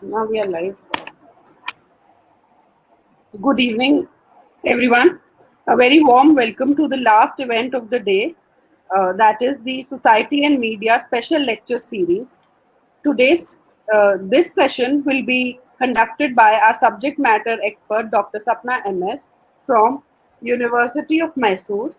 Now we are live. Good evening, everyone. A very warm welcome to the last event of the day, that is the Society and Media Special Lecture Series. Today's this session will be conducted by our subject matter expert, Dr. Sapna MS from University of Mysore.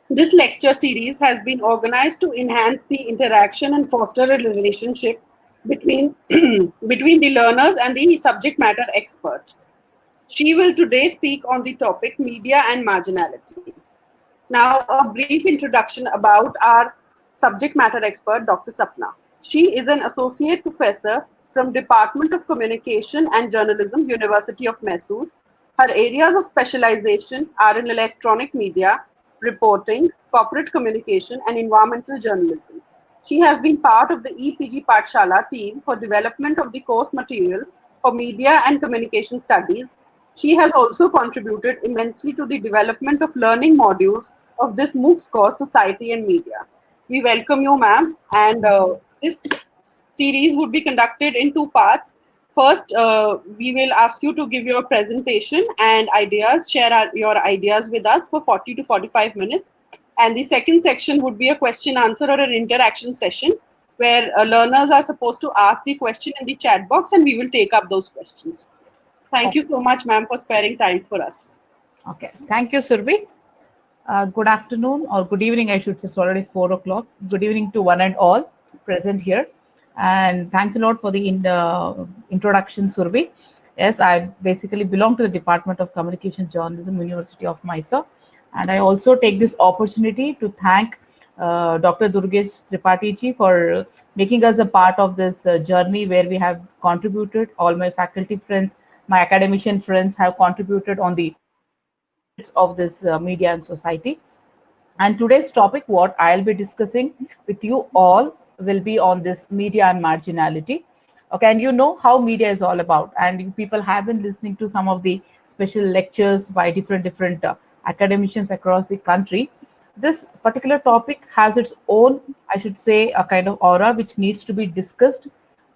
This lecture series has been organized to enhance the interaction and foster a relationship between between the learners and the subject matter expert. She will today speak on the topic media and marginality. Now, a brief introduction about our subject matter expert, Dr. Sapna. She is an associate professor from Department of Communication and Journalism, University of Mysore. Her areas of specialization are in electronic media, reporting, corporate communication, and environmental journalism. She has been part of the EPG Pathshala team for development of the course material for media and communication studies. She has also contributed immensely to the development of learning modules of this MOOCs course, Society and Media. We welcome you, ma'am, and this series would be conducted in two parts. First, we will ask you to give your presentation and ideas, share your ideas with us for 40 to 45 minutes. And the second section would be a question answer or an interaction session where learners are supposed to ask the question in the chat box and we will take up those questions. Thank you so much, ma'am, for sparing time for us. Okay, thank you, Surbi. Good afternoon or good evening, I should say. It's already 4 o'clock. Good evening to one and all present here. And thanks a lot for the introduction, Surbi. Yes, I basically belong to the Department of Communication Journalism, University of Mysore. And I also take this opportunity to thank Dr. Durgesh Tripathi ji for making us a part of this journey where we have contributed. All my faculty friends, my academician friends have contributed on the merits of this media and society. And today's topic, what I'll be discussing with you all, will be on this media and marginality. Okay, and you know how media is all about, and you people have been listening to some of the special lectures by different academicians across the country. This particular topic has its own, I should say, a kind of aura which needs to be discussed.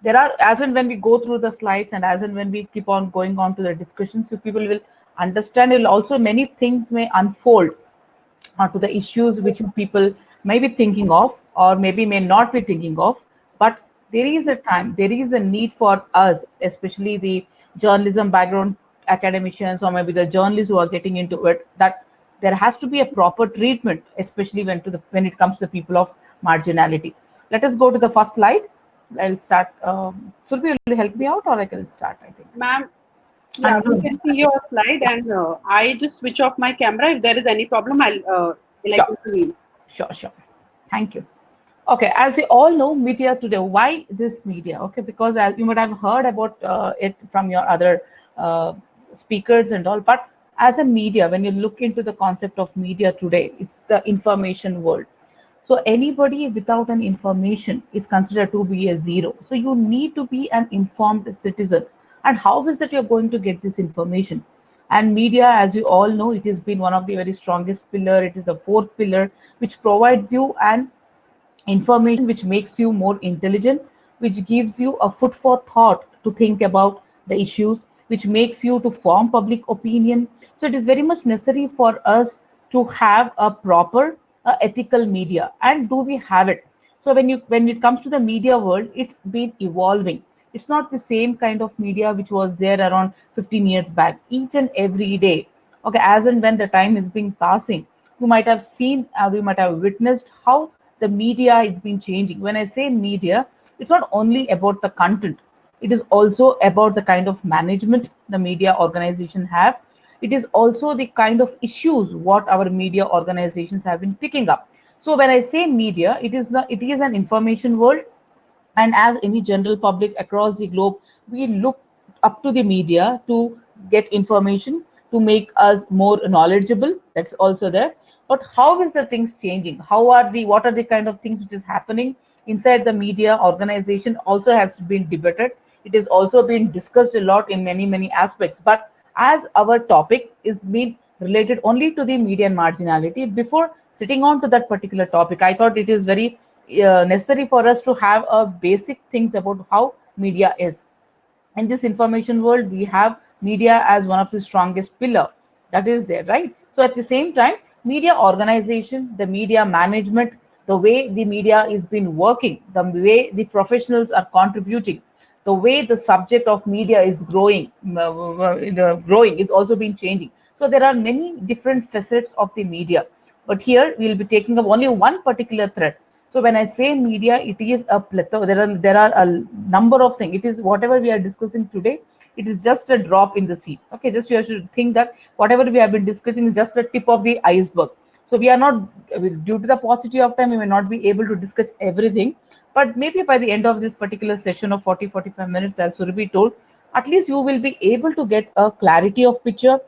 There are, as and when we go through the slides and as and when we keep on going on to the discussions, so people will understand. It will also, many things may unfold to the issues which people may be thinking of or maybe may not be thinking of. But there is a time, there is a need for us, especially the journalism background academicians or maybe the journalists who are getting into it, that there has to be a proper treatment, especially when it comes to the people of marginality. Let us go to the first slide. I'll start. Surbi, will you help me out or I can start, I think? Ma'am, yeah, we can see your slide and I just switch off my camera. If there is any problem, I'll like to read. Sure. Thank you. Okay, as we all know, media today. Why this media? Okay, because as you might have heard about it from your other speakers and all. But as a media, when you look into the concept of media today, it's the information world. So anybody without an information is considered to be a zero. So you need to be an informed citizen. And how is that you're going to get this information? And media, as you all know, it has been one of the very strongest pillar. It is the fourth pillar, which provides you an information which makes you more intelligent, which gives you a food for thought to think about the issues, which makes you to form public opinion. So it is very much necessary for us to have a proper ethical media. And do we have it? So when it comes to the media world, it's been evolving. It's not the same kind of media which was there around 15 years back. Each and every day, okay, as and when the time is being passing, you might have seen, we might have witnessed how the media is been changing. When I say media, it's not only about the content. It is also about the kind of management the media organization have. It is also the kind of issues what our media organizations have been picking up. So when I say media, it is an information world. And as any general public across the globe, we look up to the media to get information, to make us more knowledgeable. That's also there. But how is the things changing? What are the kind of things which is happening inside the media organization also has been debated. It is also been discussed a lot in many aspects. But as our topic is being related only to the media and marginality, before sitting on to that particular topic, I thought it is very necessary for us to have a basic things about how media is. In this information world, we have media as one of the strongest pillar that is there, right? So at the same time, media organization, the media management, the way the media is been working, the way the professionals are contributing, the way the subject of media is growing is also been changing. So there are many different facets of the media, but here we'll be taking up only one particular thread. So when I say media, it is a plethora. There are a number of things. It is whatever we are discussing today. It is just a drop in the sea. Okay, just you should think that whatever we have been discussing is just a tip of the iceberg. So we are not, due to the paucity of time, we may not be able to discuss everything. But maybe by the end of this particular session of 40-45 minutes, as Surabhi told, at least you will be able to get a clarity of picture,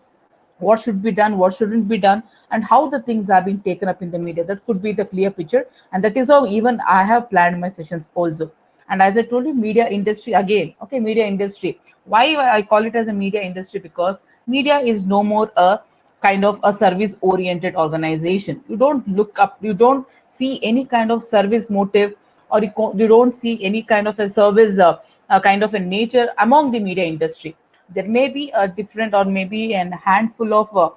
what should be done, what shouldn't be done, and how the things are being taken up in the media. That could be the clear picture, and that is how even I have planned my sessions also. And as I told you, media industry again. Okay, media industry. Why I call it as a media industry? Because media is no more a kind of a service oriented organization. You don't look up, you don't see any kind of service motive, or you don't see any kind of a service kind of a nature among the media industry. There may be a different, or maybe a handful of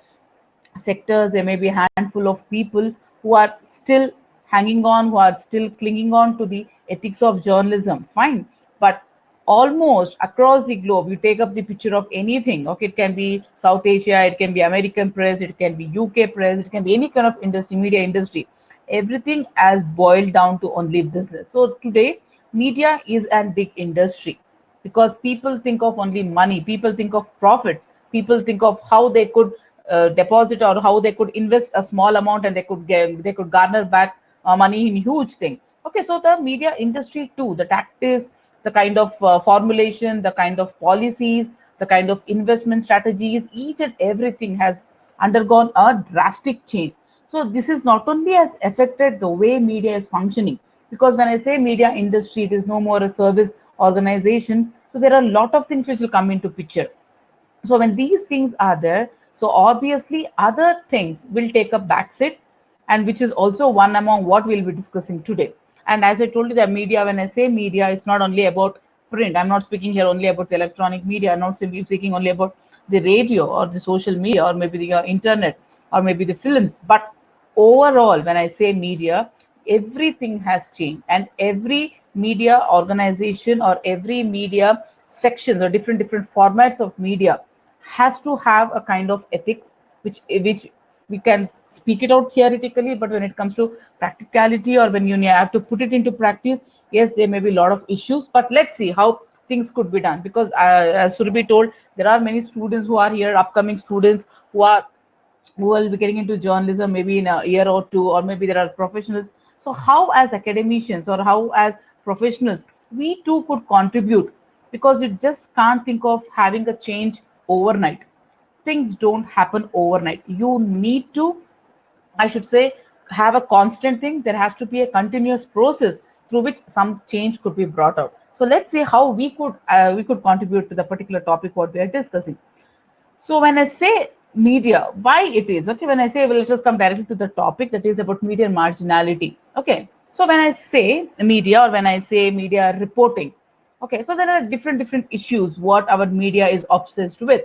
sectors, there may be a handful of people who are still hanging on, who are still clinging on to the ethics of journalism, fine. But almost across the globe, you take up the picture of anything. Okay, it can be South Asia, it can be American press, it can be UK press, it can be any kind of industry, media industry. Everything has boiled down to only business. So today, media is a big industry, because people think of only money, people think of profit, people think of how they could deposit, or how they could invest a small amount and they could garner back money in huge thing. Okay, so the media industry too, the tactics, the kind of formulation, the kind of policies, the kind of investment strategies, each and everything has undergone a drastic change. So this is not only has affected the way media is functioning, because when I say media industry, it is no more a service organization. So there are a lot of things which will come into picture. So when these things are there, so obviously other things will take a backseat, and which is also one among what we'll be discussing today. And as I told you, the media, when I say media, it's not only about print. I'm not speaking here only about the electronic media. I'm not simply speaking only about the radio or the social media, or maybe the internet, or maybe the films. But overall, when I say media, everything has changed, and every media organization or every media sections or different formats of media has to have a kind of ethics, which we can speak it out theoretically, but when it comes to practicality, or when you have to put it into practice, yes, there may be a lot of issues. But let's see how things could be done, because as Surabhi told, there are many students who are here, upcoming students who will be getting into journalism maybe in a year or two, or maybe there are professionals. So how as academicians, or how as professionals, we too could contribute, because you just can't think of having a change overnight. Things don't happen overnight. You need to, I should say, have a constant thing. There has to be a continuous process through which some change could be brought out. So let's see how we could contribute to the particular topic what we are discussing. So when I say media, why it is okay? When I say, well, let us come directly to the topic, that is about media marginality. Okay. So when I say media, or when I say media reporting, okay, so there are different issues what our media is obsessed with.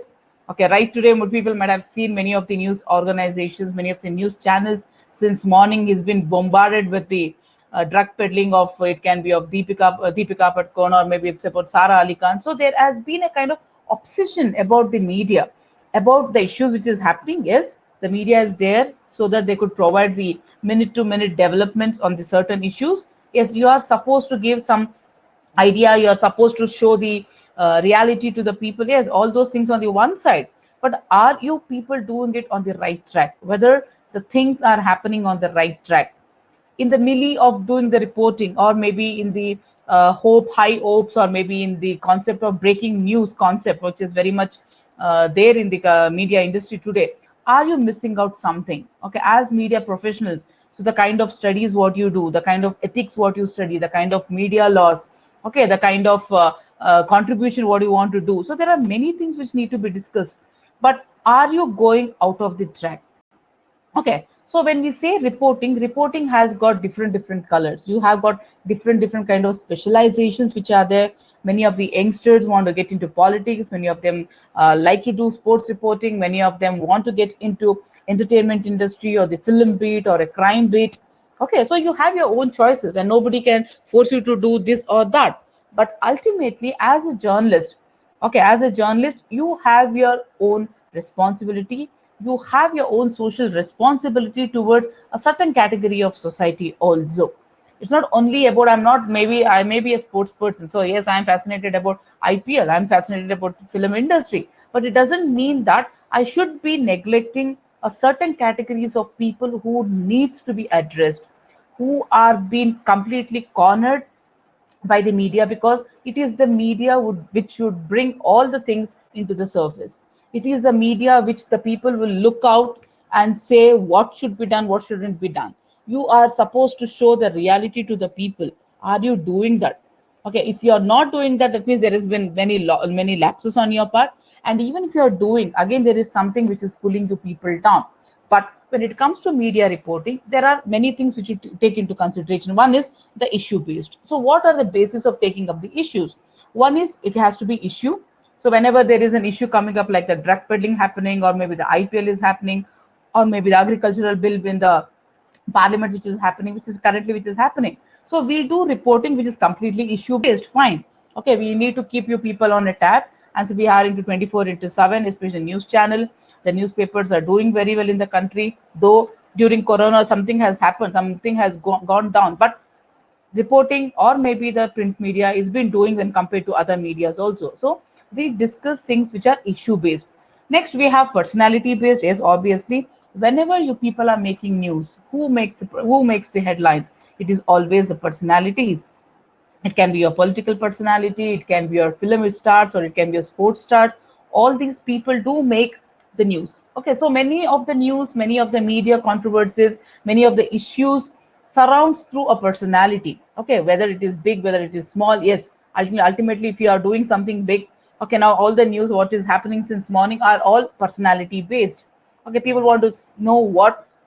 Okay, right today, people might have seen many of the news organizations, many of the news channels since morning has been bombarded with the drug peddling of, it can be of Deepika Padukone, or maybe it's about Sara Ali Khan. So there has been a kind of obsession about the media, about the issues which is happening. Yes, the media is there so that they could provide the minute to minute developments on the certain issues. Yes, you are supposed to give some idea, you're supposed to show the reality to the people. Yes, all those things on the one side, but are you people doing it on the right track? Whether the things are happening on the right track, in the melee of doing the reporting, or maybe in the high hopes, or maybe in the concept of breaking news concept, which is very much there in the media industry today, are you missing out something? Okay, as media professionals, so the kind of studies what you do, the kind of ethics what you study, the kind of media laws, okay, the kind of contribution what you want to do. So there are many things which need to be discussed, but are you going out of the track? Okay, So when we say reporting has got different colors. You have got different kind of specializations which are there. Many of the youngsters want to get into politics. Many of them like to do sports reporting. Many of them want to get into entertainment industry or the film beat or a crime beat. Okay, so you have your own choices, and nobody can force you to do this or that. But ultimately, as a journalist, okay, as a journalist, you have your own responsibility. You have your own social responsibility towards a certain category of society also. It's not only about, I may be a sports person, so yes, I'm fascinated about IPL, I'm fascinated about film industry, but it doesn't mean that I should be neglecting a certain categories of people who needs to be addressed, who are being completely cornered by the media, because it is the media which should bring all the things into the surface. It is the media which the people will look out and say what should be done, what shouldn't be done. You are supposed to show the reality to the people. Are you doing that? Okay, if you are not doing that, that means there has been many lapses on your part. And even if you are doing, again, there is something which is pulling you people down. But when it comes to media reporting, there are many things which you take into consideration. One is the issue based. So what are the basis of taking up the issues? One is it has to be issue. So whenever there is an issue coming up, like the drug peddling happening, or maybe the IPL is happening, or maybe the agricultural bill in the parliament which is happening, which is happening. So we do reporting which is completely issue based. Fine. Okay, we need to keep you people on a tab. And so we are into 24 into 7, especially news channel. The newspapers are doing very well in the country, though during Corona something has happened, something has gone down. But reporting, or maybe the print media, is been doing when compared to other medias also. So we discuss things which are issue based. Next we have personality based. Yes, obviously, whenever you people are making news, who makes the headlines? It is always the personalities. It can be your political personality, it can be your film stars, or it can be your sports stars. All these people do make the news. Okay, so many of the news, many of the media controversies, many of the issues surrounds through a personality. Okay, whether it is big, whether it is small. Yes, ultimately, if you are doing something big, okay, now all the news what is happening since morning are all personality based. Okay, people want to know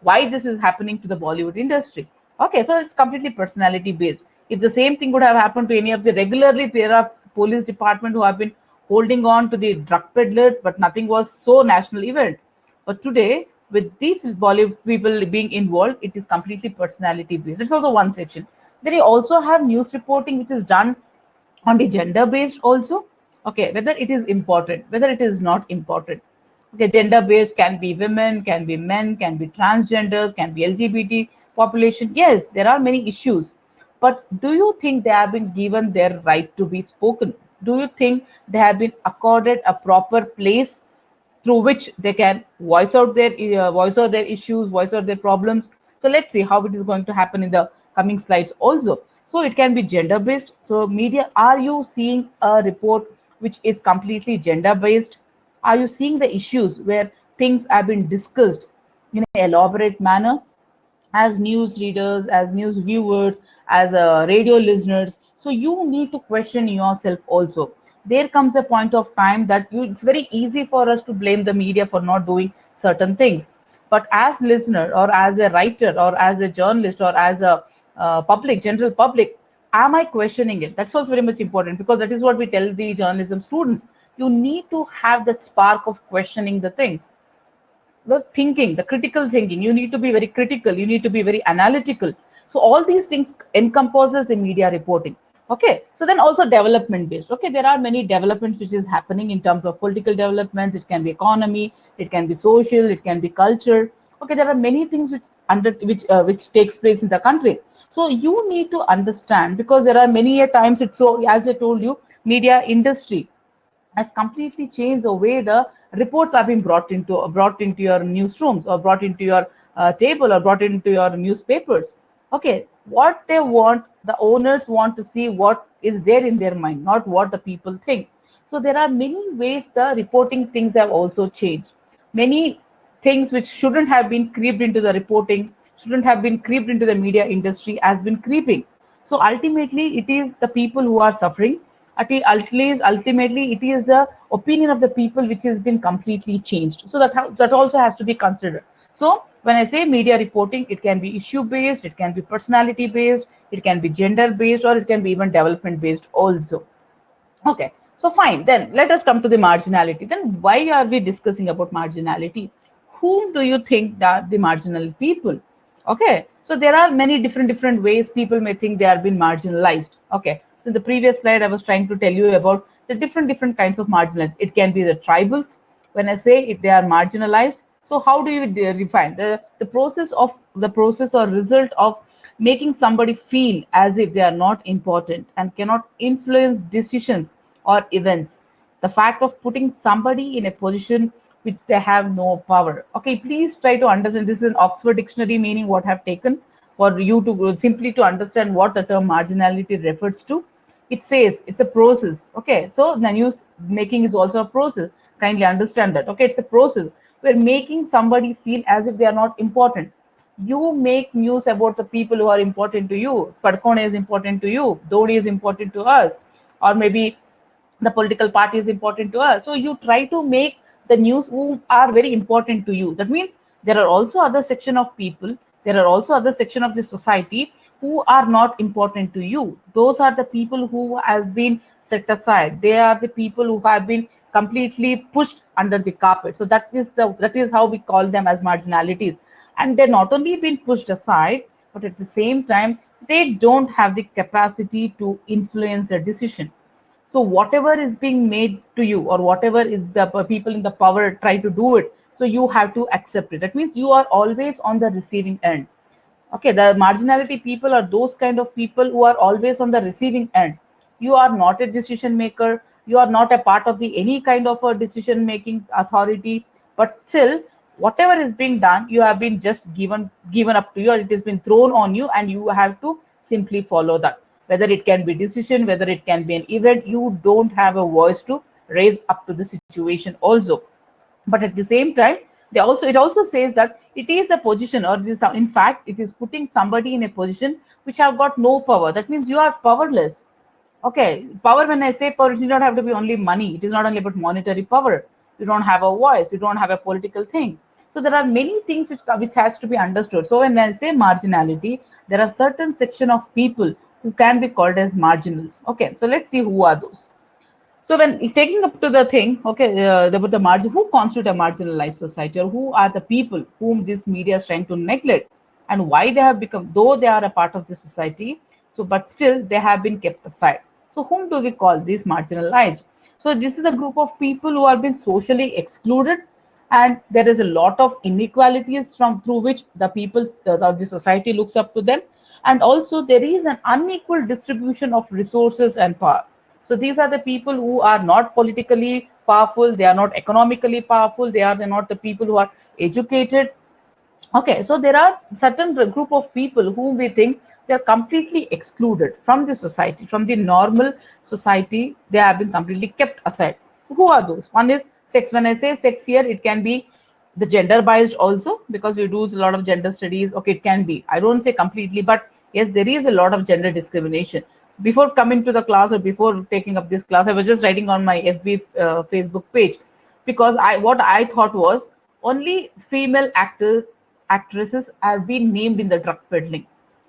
why this is happening to the Bollywood industry. Okay, so it's completely personality based. If the same thing would have happened to any of the regularly, there are police department who have been holding on to the drug peddlers, but nothing was so national event. But today, with the Bollywood people being involved, it is completely personality based. It's also one section. Then you also have news reporting, which is done on the gender based also. Okay, whether it is important, whether it is not important. Okay, gender based can be women, can be men, can be transgenders, can be LGBT population. Yes, there are many issues, but do you think they have been given their right to be spoken? Do you think they have been accorded a proper place through which they can voice out their issues, voice out their problems? So let's see how it is going to happen in the coming slides also. So it can be gender based. So media, are you seeing a report which is completely gender based? Are you seeing the issues where things have been discussed in an elaborate manner, as news readers, as news viewers, as radio listeners? So you need to question yourself also. There comes a point of time that it's very easy for us to blame the media for not doing certain things. But as listener, or as a writer, or as a journalist, or as a general public, am I questioning it? That's also very much important, because that is what we tell the journalism students. You need to have that spark of questioning the things, the thinking, the critical thinking. You need to be very critical, you need to be very analytical. So all these things encompasses the media reporting. Okay, so then also development based. Okay, there are many developments which is happening in terms of political developments. It can be economy, it can be social, it can be culture. Okay, there are many things which takes place in the country. So you need to understand, because there are many a times, it's so, as I told you, media industry has completely changed the way the reports are being brought into your newsrooms, or brought into your table, or brought into your newspapers. Okay, what they want, the owners want to see what is there in their mind, not what the people think. So there are many ways the reporting things have also changed. Many things which shouldn't have been creeped into the reporting, shouldn't have been creeped into the media industry, has been creeping. So ultimately, it is the people who are suffering. Ultimately, it is the opinion of the people which has been completely changed. So that also has to be considered. So when I say media reporting, it can be issue based, it can be personality based, it can be gender based, or it can be even development based also. Okay, so fine. Then let us come to the marginality. Then why are we discussing about marginality? Whom do you think that the marginal people? Okay, so there are many different ways people may think they are being marginalized. Okay, so in the previous slide, I was trying to tell you about the different kinds of marginalized. It can be the tribals. When I say if they are marginalized, so how do you define the process or result of making somebody feel as if they are not important and cannot influence decisions or events? The fact of putting somebody in a position which they have no power. Okay, please try to understand. This is an Oxford Dictionary meaning what I have taken for you to simply to understand what the term marginality refers to. It says it's a process. Okay, so the news making is also a process. Kindly understand that. Okay, it's a process where making somebody feel as if they are not important. You make news about the people who are important to you. Padkone is important to you. Dhoni is important to us, or maybe the political party is important to us. So you try to make the news who are very important to you. That means there are also other section of people, there are also other section of the society who are not important to you. Those are the people who have been set aside. They are the people who have been completely pushed under the carpet. So that is how we call them as marginalities. And they're not only been pushed aside, but at the same time they don't have the capacity to influence the decision. So whatever is being made to you, or whatever is the people in the power try to do it, so you have to accept it. That means you are always on the receiving end. Okay, the marginality people are those kind of people who are always on the receiving end. You are not a decision maker, you are not a part of the any kind of a decision making authority, but still whatever is being done, you have been just given up to you, or it has been thrown on you, and you have to simply follow that. Whether it can be decision, whether it can be an event, you don't have a voice to raise up to the situation also. But at the same time, it also says that it is a position, or this, in fact it is putting somebody in a position which have got no power. That means you are powerless. Okay, power, when I say power, it does not have to be only money. It is not only about monetary power. You don't have a voice, you don't have a political thing. So there are many things which has to be understood. So when I say marginality, there are certain section of people who can be called as marginals. Okay, so let's see who are those. So when taking up to the thing, okay, about the margin, who constitute a marginalized society, or who are the people whom this media is trying to neglect, and why they have become, though they are a part of the society, so but still they have been kept aside. So whom do we call these marginalized? So this is a group of people who have been socially excluded, and there is a lot of inequalities from through which the people of the society looks up to them, and also there is an unequal distribution of resources and power. So these are the people who are not politically powerful, they are not economically powerful, they're not the people who are educated. Okay, so there are certain group of people whom we think they are completely excluded from the society, from the normal society. They have been completely kept aside. Who are those? One is sex. When I say sex here, it can be the gender biased also, because we do a lot of gender studies. Okay, it can be. I don't say completely, but yes, there is a lot of gender discrimination. Before coming to the class, or before taking up this class, I was just writing on my FB Facebook page, because what I thought was only female actresses have been named in the drug peddling.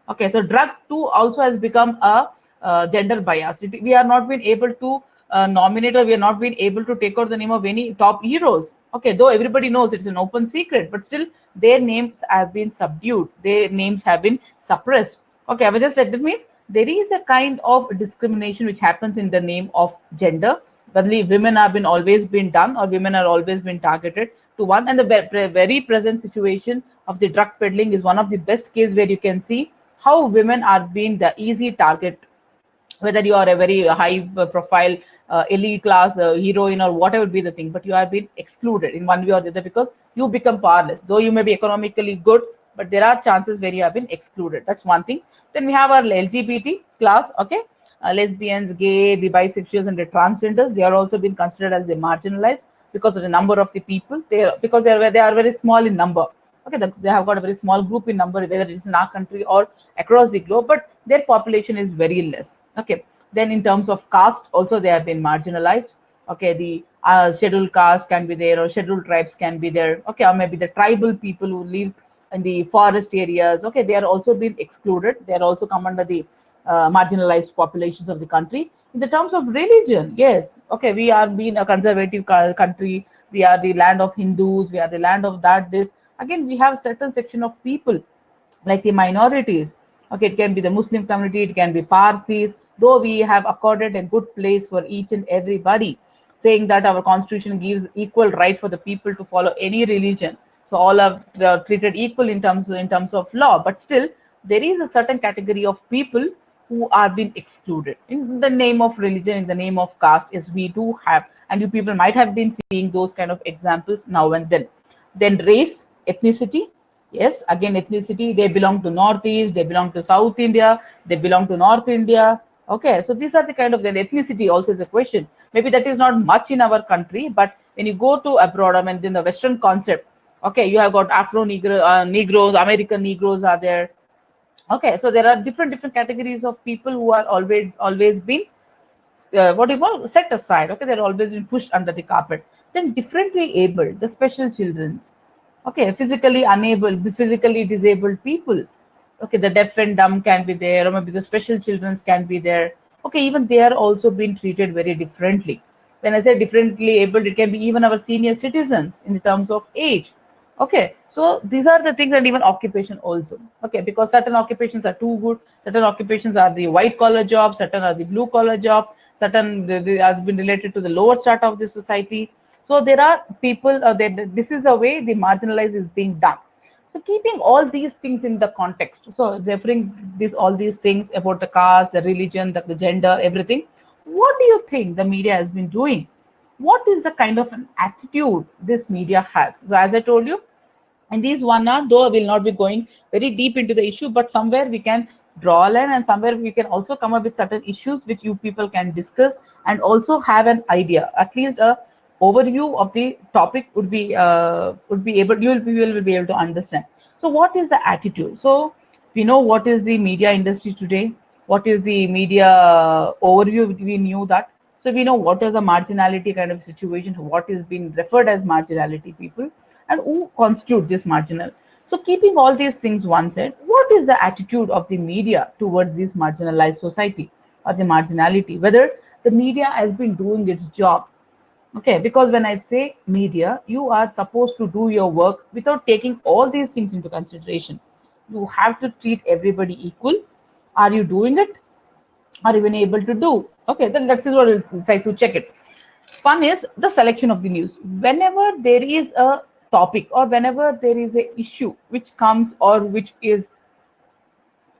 Okay, so drug too also has become a gender bias. We are not been able to nominate, or we are not been able to take out the name of any top heroes. Okay, though everybody knows it's an open secret, but still their names have been subdued, their names have been suppressed. Okay, I was just said that means there is a kind of discrimination which happens in the name of gender. Only women have been always been done, or women are always been targeted to one. And the very present situation of the drug peddling is one of the best case where you can see how women are being the easy target, whether you are a very high profile elite class heroine, or whatever be the thing, but you are being excluded in one way or the other, because you become powerless. Though you may be economically good, but there are chances where you have been excluded. That's one thing. Then we have our LGBT class. Okay, lesbians, gay, the bisexuals, and the transgenders, they are also been considered as the marginalized, because of the number of the people. Because they are very small in number. Okay, they have got a very small group in number, whether it is in our country or across the globe, but their population is very less. Okay, then in terms of caste also they have been marginalized. Okay, the scheduled caste can be there, or scheduled tribes can be there, okay, or maybe the tribal people who lives in the forest areas, okay, they are also being excluded. They are also come under the marginalized populations of the country. In the terms of religion, yes, okay, we are being a conservative country. We are the land of Hindus. We are the land of that. This again, we have certain section of people like the minorities. Okay, it can be the Muslim community, it can be Parsis, though we have accorded a good place for each and everybody, saying that our constitution gives equal right for the people to follow any religion. So all are treated equal in terms of law, but still there is a certain category of people who are being excluded in the name of religion, in the name of caste. Yes, we do have, and you people might have been seeing those kind of examples now and then. Then race, ethnicity. Yes, again, ethnicity, they belong to Northeast, they belong to South India, they belong to North India. Okay, so these are the kind of, then ethnicity also is a question. Maybe that is not much in our country, but when you go to abroad, I mean, in the Western concept, okay, you have got Afro Negroes, American Negroes are there. Okay, so there are different categories of people who are always been what do you call set aside. Okay, they're always been pushed under the carpet. Then differently abled, the special children's, okay, physically unable, the physically disabled people, okay, the deaf and dumb can be there, or maybe the special children's can be there. Okay, even they are also being treated very differently. When I say differently abled, it can be even our senior citizens in terms of age. Okay, so these are the things, and even occupation also. Okay, because certain occupations are too good, certain occupations are the white collar job, certain are the blue collar job, certain they has been related to the lower strata of the society. So there are people, this is the way the marginalized is being done. So keeping all these things in the context, so referring this all these things about the caste, the religion, the gender, everything, what do you think the media has been doing? What is the kind of an attitude this media has? So as I told you, in these 1 hour, though I will not be going very deep into the issue, but somewhere we can draw a line, and somewhere we can also come up with certain issues which you people can discuss and also have an idea, at least a overview of the topic would be able, you will be able to understand. So what is the attitude? So we know what is the media industry today, what is the media overview, we knew that. So we know what is a marginality kind of situation, what is being referred as marginality people, and who constitute this marginal. So keeping all these things one side, what is the attitude of the media towards this marginalized society or the marginality, whether the media has been doing its job? Okay, because when I say media, you are supposed to do your work without taking all these things into consideration. You have to treat everybody equal. Are you doing it? Are you even able to do? Okay, then that is what we'll try to check it. One is the selection of the news. Whenever there is a topic, or whenever there is a issue which comes or which is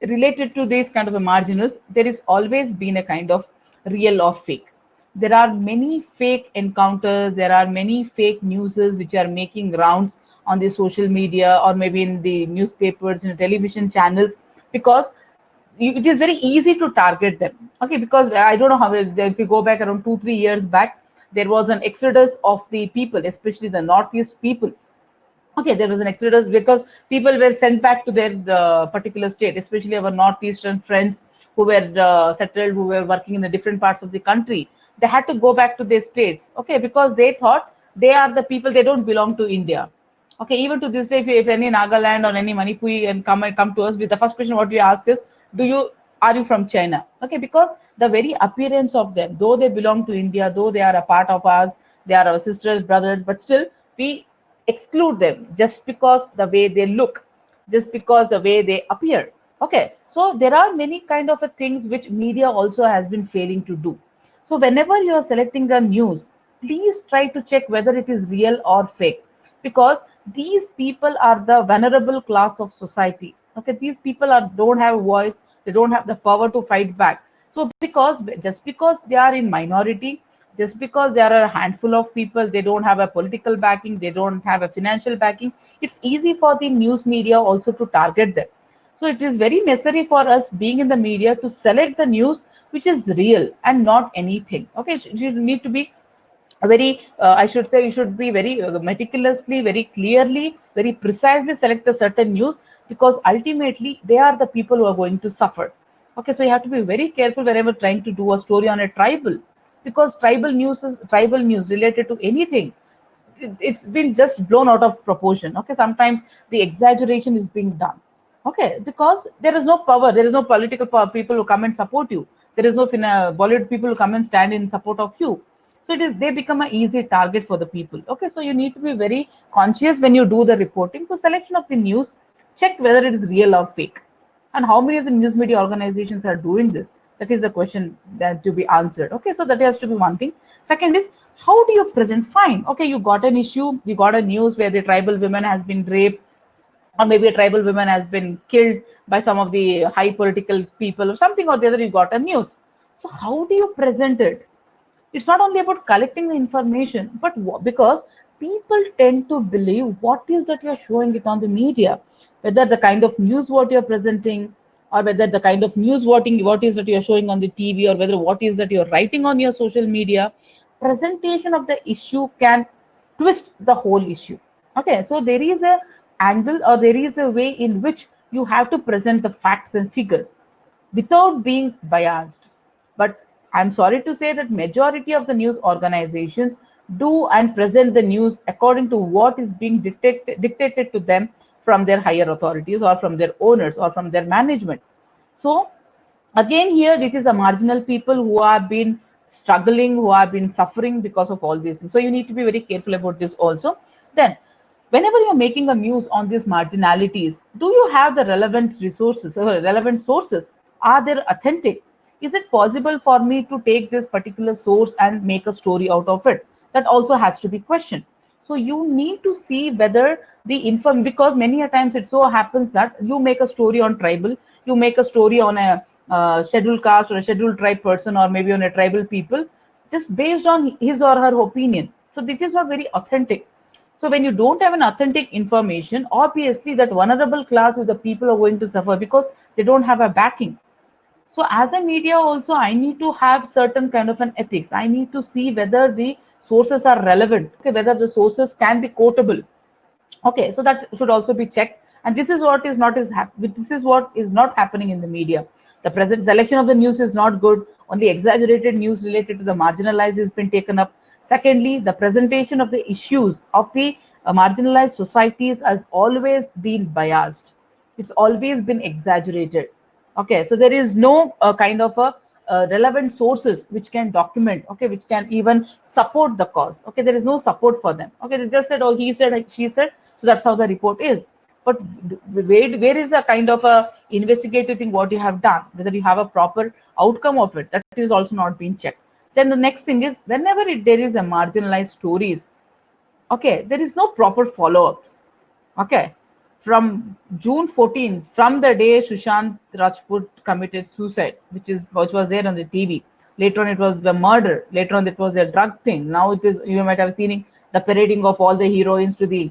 related to these kind of a marginals, there is always been a kind of real or fake. There are many fake encounters, there are many fake newses which are making rounds on the social media, or maybe in the newspapers, in the television channels, because it is very easy to target them. Okay, because I don't know how, if you go back around 2 3 years back, there was an exodus of the people, especially the Northeast people. Okay, there was an exodus because people were sent back to their particular state, especially our northeastern friends who were settled, who were working in the different parts of the country. They had to go back to their states, okay, because they thought they are the people, they don't belong to India. Okay, even to this day, if any Nagaland or any Manipuri and come to us, with the first question what we ask is, do you are you from China? Okay, because the very appearance of them, though they belong to India, though they are a part of us, they are our sisters, brothers, but still we exclude them just because the way they look, just because the way they appear. Okay, so there are many kind of a things which media also has been failing to do. So whenever you are selecting the news, please try to check whether it is real or fake, because these people are the vulnerable class of society. Okay, these people are don't have a voice, they don't have the power to fight back. So because just because they are in minority, just because there are a handful of people, they don't have a political backing, they don't have a financial backing, it's easy for the news media also to target them. So it is very necessary for us being in the media to select the news which is real and not anything. Okay, you need to be a very I should say, you should be very meticulously, very clearly, very precisely select a certain news, because ultimately they are the people who are going to suffer. Okay, so you have to be very careful whenever trying to do a story on a tribal. because tribal news related to anything, it's been just blown out of proportion. Okay, sometimes the exaggeration is being done. Okay, because there is no power, there is no political power, people who come and support you, there is no Bollywood people who come and stand in support of you. So it is, they become an easy target for the people. Okay, so you need to be very conscious when you do the reporting. So selection of the news, check whether it is real or fake, and how many of the news media organizations are doing this. That is the question that to be answered. Okay, so that has to be one thing. Second is, how do you present? Fine, okay, you got an issue, you got a news where the tribal women has been raped, or maybe a tribal woman has been killed by some of the high political people or something or the other, you got a news. So how do you present it? It's not only about collecting the information, but because people tend to believe what is that you're showing it on the media, whether the kind of news what you're presenting, or whether the kind of news what is that you're showing on the TV, or whether what is that you're writing on your social media. Presentation of the issue can twist the whole issue. Okay, so there is a angle, or there is a way in which you have to present the facts and figures without being biased. But I'm sorry to say that majority of the news organizations do and present the news according to what is being dictated to them from their higher authorities, or from their owners, or from their management. So again, here it is the marginal people who have been struggling, who have been suffering because of all these things. So you need to be very careful about this also. Then whenever you're making a news on these marginalities, do you have the relevant resources or relevant sources? Are they authentic? Is it possible for me to take this particular source and make a story out of it? That also has to be questioned. So you need to see whether the inform, because many a times it so happens that you make a story on tribal, you make a story on a scheduled caste or a scheduled tribe person, or maybe on a tribal people, just based on his or her opinion. So this is not very authentic. So when you don't have an authentic information, obviously that vulnerable class is the people who are going to suffer, because they don't have a backing. So as a media also, I need to have certain kind of an ethics. I need to see whether the sources are relevant, okay, whether the sources can be quotable. Okay, so that should also be checked. And this is what is not this is what is not happening in the media. The present selection of the news is not good. Only exaggerated news related to the marginalized has been taken up. Secondly, the presentation of the issues of the marginalized societies has always been biased. It's always been exaggerated. Okay, so there is no kind of a relevant sources which can document, okay, which can even support the cause. Okay, there is no support for them. Okay, they just said, oh, he said, she said, so that's how the report is. But where is the kind of a investigative thing what you have done, whether you have a proper outcome of it? That is also not being checked. Then the next thing is, whenever there is a marginalized stories, okay, there is no proper follow-ups. Okay, from June 14, from the day Sushant Rajput committed suicide, which was there on the TV. Later on, it was the murder. Later on, it was a drug thing. Now it is, you might have seen the parading of all the heroines to the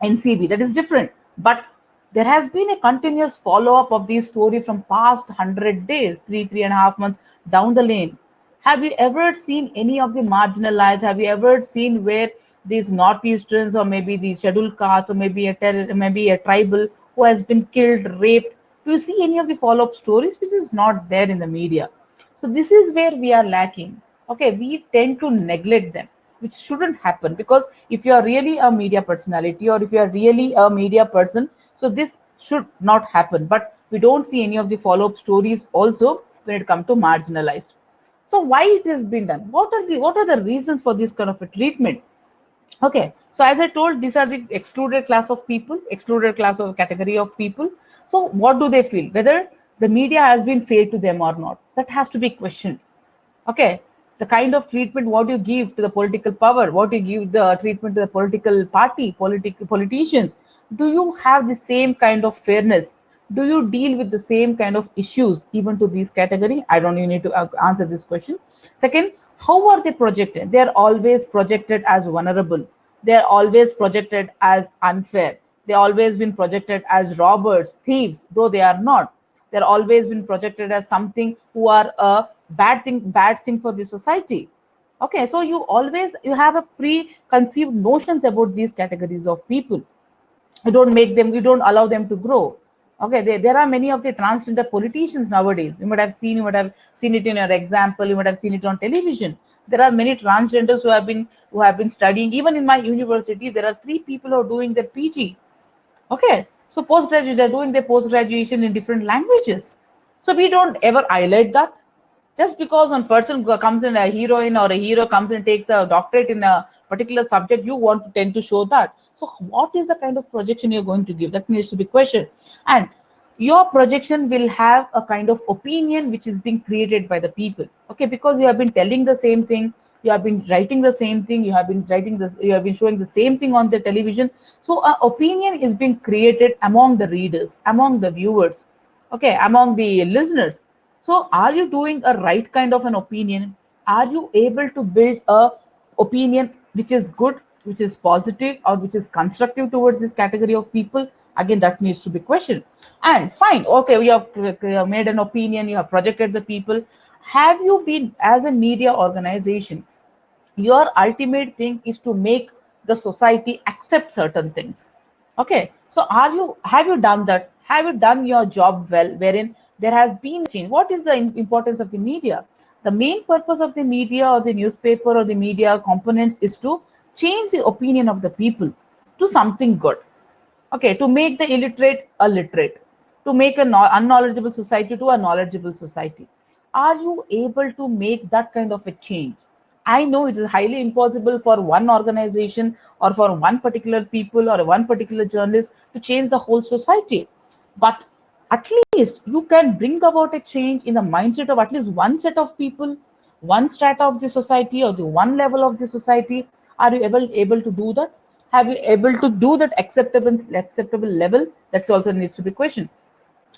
NCB. That is different. But there has been a continuous follow-up of these stories from past 100 days, 3.5 months down the lane. Have you ever seen any of the marginalized? Have you ever seen where these northeasterns, or maybe the scheduled caste, or maybe a tribal who has been killed, raped? Do you see any of the follow-up stories, which is not there in the media? So this is where we are lacking. Okay, we tend to neglect them, which shouldn't happen, because if you are really a media personality, or if you are really a media person, so this should not happen. But we don't see any of the follow-up stories also when it comes to marginalized. So why it has been done? What are the reasons for this kind of a treatment? Okay, so as I told, these are the excluded class of people, excluded class of category of people. So what do they feel? Whether the media has been fair to them or not, that has to be questioned. Okay, the kind of treatment what you give to the political power, what you give the treatment to the political party, politicians, do you have the same kind of fairness? Do you deal with the same kind of issues even to this category? I don't even need to answer this question. Second, how are they projected? They are always projected as vulnerable. They are always projected as unfair. They always been projected as robbers, thieves, though they are not. They're always been projected as something who are a bad thing for the society. Okay, so you have a preconceived notions about these categories of people. You don't allow them to grow. Okay, there are many of the transgender politicians nowadays. You might have seen it in your example. You might have seen it on television. There are many transgenders who have been studying. Even in my university, there are 3 people who are doing their PG. Okay, so postgraduate, they're doing their post graduation in different languages. So we don't ever highlight that. Just because one person comes in, a heroine or a hero comes and takes a doctorate in a particular subject, you want to tend to show that. So what is the kind of projection you're going to give? That needs to be questioned. And your projection will have a kind of opinion which is being created by the people. Okay, because you have been telling the same thing, you have been writing the same thing, you have been writing this, you have been showing the same thing on the television. So an opinion is being created among the readers, among the viewers, okay, among the listeners. So are you doing a right kind of an opinion? Are you able to build a opinion which is good, which is positive, or which is constructive towards this category of people? Again, that needs to be questioned. And fine, okay, you have made an opinion, you have projected the people. Have you been, as a media organization, your ultimate thing is to make the society accept certain things? Okay, so have you done that? Have you done your job well, wherein there has been a change? What is the importance of the media? The main purpose of the media or the newspaper or the media components is to change the opinion of the people to something good. Okay, to make the illiterate a literate, to make an unknowledgeable society to a knowledgeable society. Are you able to make that kind of a change? I know it is highly impossible for one organization or for one particular people or one particular journalist to change the whole society, but at least you can bring about a change in the mindset of at least one set of people, one strata of the society or the one level of the society. Are you able to do that? Have you able to do that acceptable level? That's also needs to be questioned.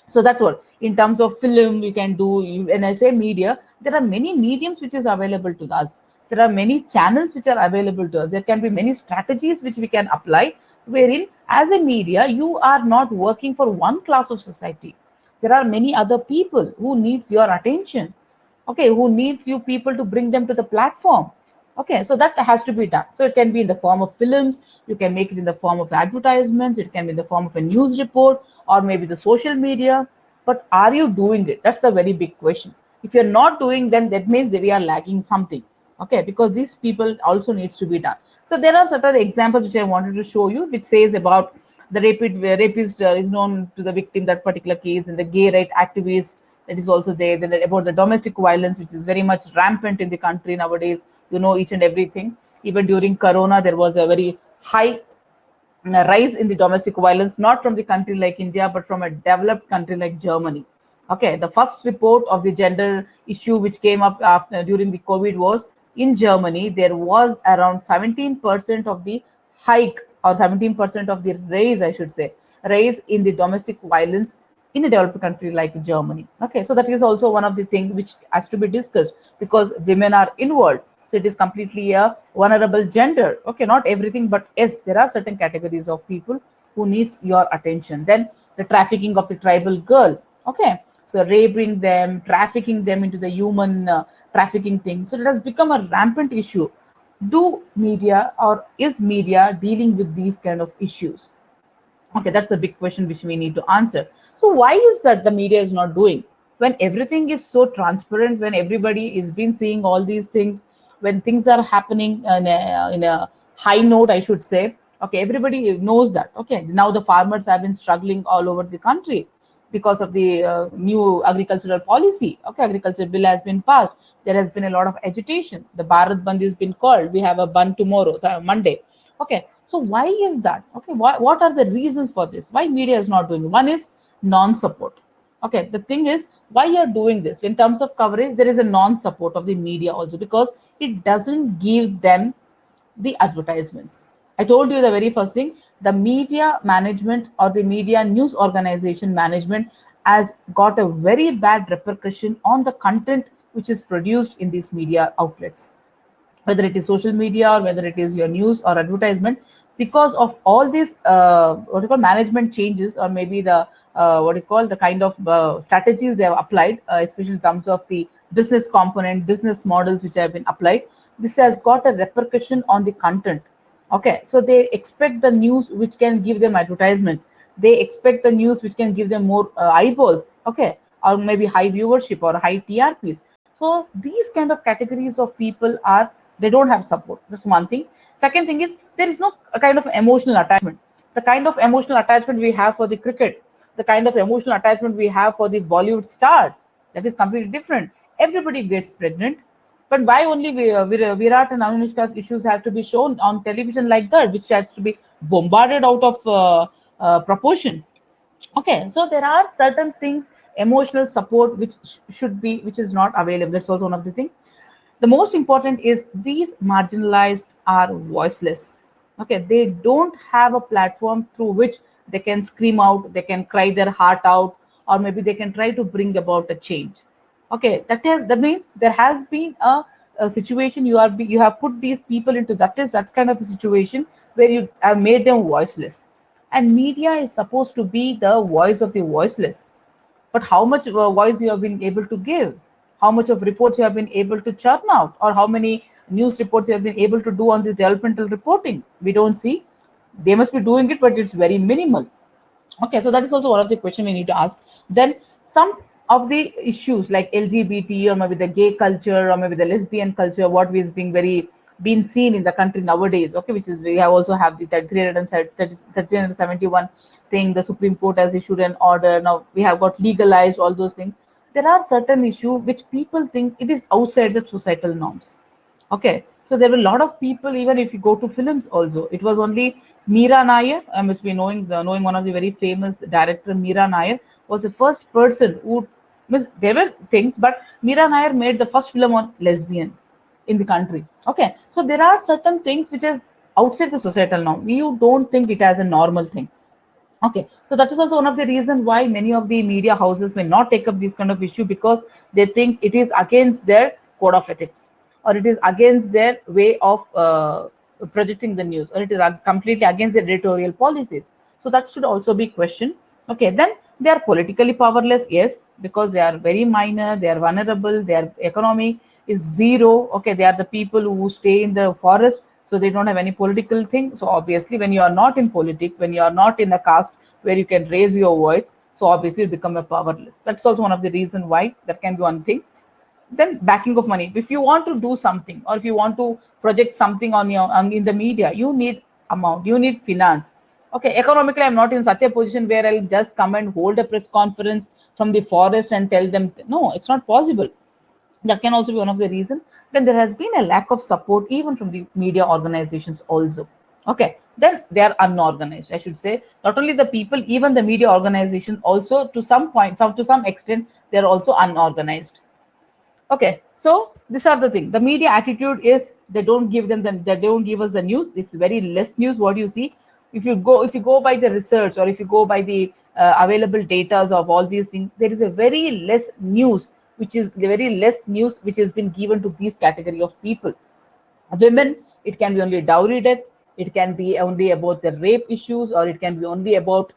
So that's what, in terms of film you can do. When I say media, there are many mediums which is available to us. There are many channels which are available to us. There can be many strategies which we can apply, wherein as a media you are not working for one class of society. There are many other people who needs your attention, okay, who needs you people to bring them to the platform. Okay, so that has to be done. So it can be in the form of films, you can make it in the form of advertisements, it can be in the form of a news report, or maybe the social media. But are you doing it? That's a very big question. If you're not doing, then that means that we are lacking something. Okay, because these people also needs to be done. So there are certain examples which I wanted to show you, which says about the rapist is known to the victim, that particular case, and the gay right activist that is also there. Then about the domestic violence, which is very much rampant in the country nowadays. You know, each and everything. Even during Corona, there was a very high rise in the domestic violence, not from the country like India, but from a developed country like Germany. Okay, the first report of the gender issue which came up after during the COVID was in Germany. There was around 17% of the hike, or 17% of the raise, I should say, raise in the domestic violence in a developed country like Germany. Okay, so that is also one of the things which has to be discussed, because women are involved. So it is completely a vulnerable gender. Okay, not everything, but yes, there are certain categories of people who needs your attention. Then the trafficking of the tribal girl. Okay, so raping them, trafficking them into the human trafficking thing. So it has become a rampant issue. Do media, or is media dealing with these kind of issues? Okay, that's the big question which we need to answer. So why is that the media is not doing, when everything is so transparent, when everybody is been seeing all these things, when things are happening in a high note, I should say. Okay, everybody knows that. Okay, now the farmers have been struggling all over the country because of the new agricultural policy. Okay, agriculture bill has been passed. There has been a lot of agitation. The Bharat Bandh has been called. We have a Bandh tomorrow, so Monday. Okay, so why is that? Okay, what are the reasons for this? Why media is not doing it? One is non-support. Okay, the thing is, why you're doing this in terms of coverage, there is a non-support of the media also, because it doesn't give them the advertisements. I told you the very first thing, the media management or the media news organization management has got a very bad repercussion on the content which is produced in these media outlets, whether it is social media or whether it is your news or advertisement. Because of all these what you call management changes, or maybe the what you call the kind of strategies they have applied, especially in terms of the business component, business models which have been applied, this has got a repercussion on the content. Okay, so they expect the news which can give them advertisements. they expect the news which can give them more eyeballs, okay, or maybe high viewership or high TRPs. So these kind of categories of people are, they don't have support. That's one thing. Second thing is, there is no kind of emotional attachment. The kind of emotional attachment we have for the cricket, the kind of emotional attachment we have for the Bollywood stars, that is completely different. Everybody gets pregnant, but why only Virat and Anushka's issues have to be shown on television like that, which has to be bombarded out of proportion? Okay, so there are certain things, emotional support, which should be, which is not available. That's also one of the things. The most important is, these marginalized are voiceless. Okay, they don't have a platform through which they can scream out, they can cry their heart out, or maybe they can try to bring about a change. Okay, that means there has been a situation, you have put these people into that kind of a situation where you have made them voiceless. And media is supposed to be the voice of the voiceless, but how much voice you have been able to give, how much of reports you have been able to churn out, or how many news reports you have been able to do on this developmental reporting, we don't see. They must be doing it, but it's very minimal. Okay, so that is also one of the questions we need to ask. Then some of the issues like LGBT, or maybe the gay culture, or maybe the lesbian culture, what is being very been seen in the country nowadays, okay, which is, we have also have the 371 thing, the Supreme Court has issued an order, now we have got legalized all those things. There are certain issues which people think it is outside the societal norms. Okay, so there were a lot of people, even if you go to films also, it was only Meera Nair, I must be knowing one of the very famous director, Meera Nair, was the first person who, there were things, but Meera Nair made the first film on lesbian in the country. Okay, so there are certain things which is outside the societal norm. You don't think it as a normal thing. Okay, so that is also one of the reasons why many of the media houses may not take up this kind of issue, because they think it is against their code of ethics, or it is against their way of projecting the news, or it is completely against their editorial policies. So that should also be questioned. Okay, then they are politically powerless, yes, because they are very minor, they are vulnerable, their economy is zero. Okay, they are the people who stay in the forest, so they don't have any political thing. So obviously, when you are not in politics, when you are not in a caste where you can raise your voice, so obviously you become a powerless. That's also one of the reasons why that can be one thing. Then backing of money. If you want to do something, or if you want to project something in the media, you need amount, you need finance. Okay, economically, I'm not in such a position where I'll just come and hold a press conference from the forest and tell them, no, it's not possible. That can also be one of the reasons. Then there has been a lack of support even from the media organizations also. Okay, then they are unorganized, I should say. Not only the people, even the media organizations also, to some point, to some extent, they're also unorganized. Okay, so these are the thing. The media attitude is, they don't give they don't give us the news. It's very less news what you see. If you go by the research, or if you go by the available data of all these things, there is a very less news, which is very less news which has been given to these category of people. Women, it can be only dowry death, it can be only about the rape issues, or it can be only about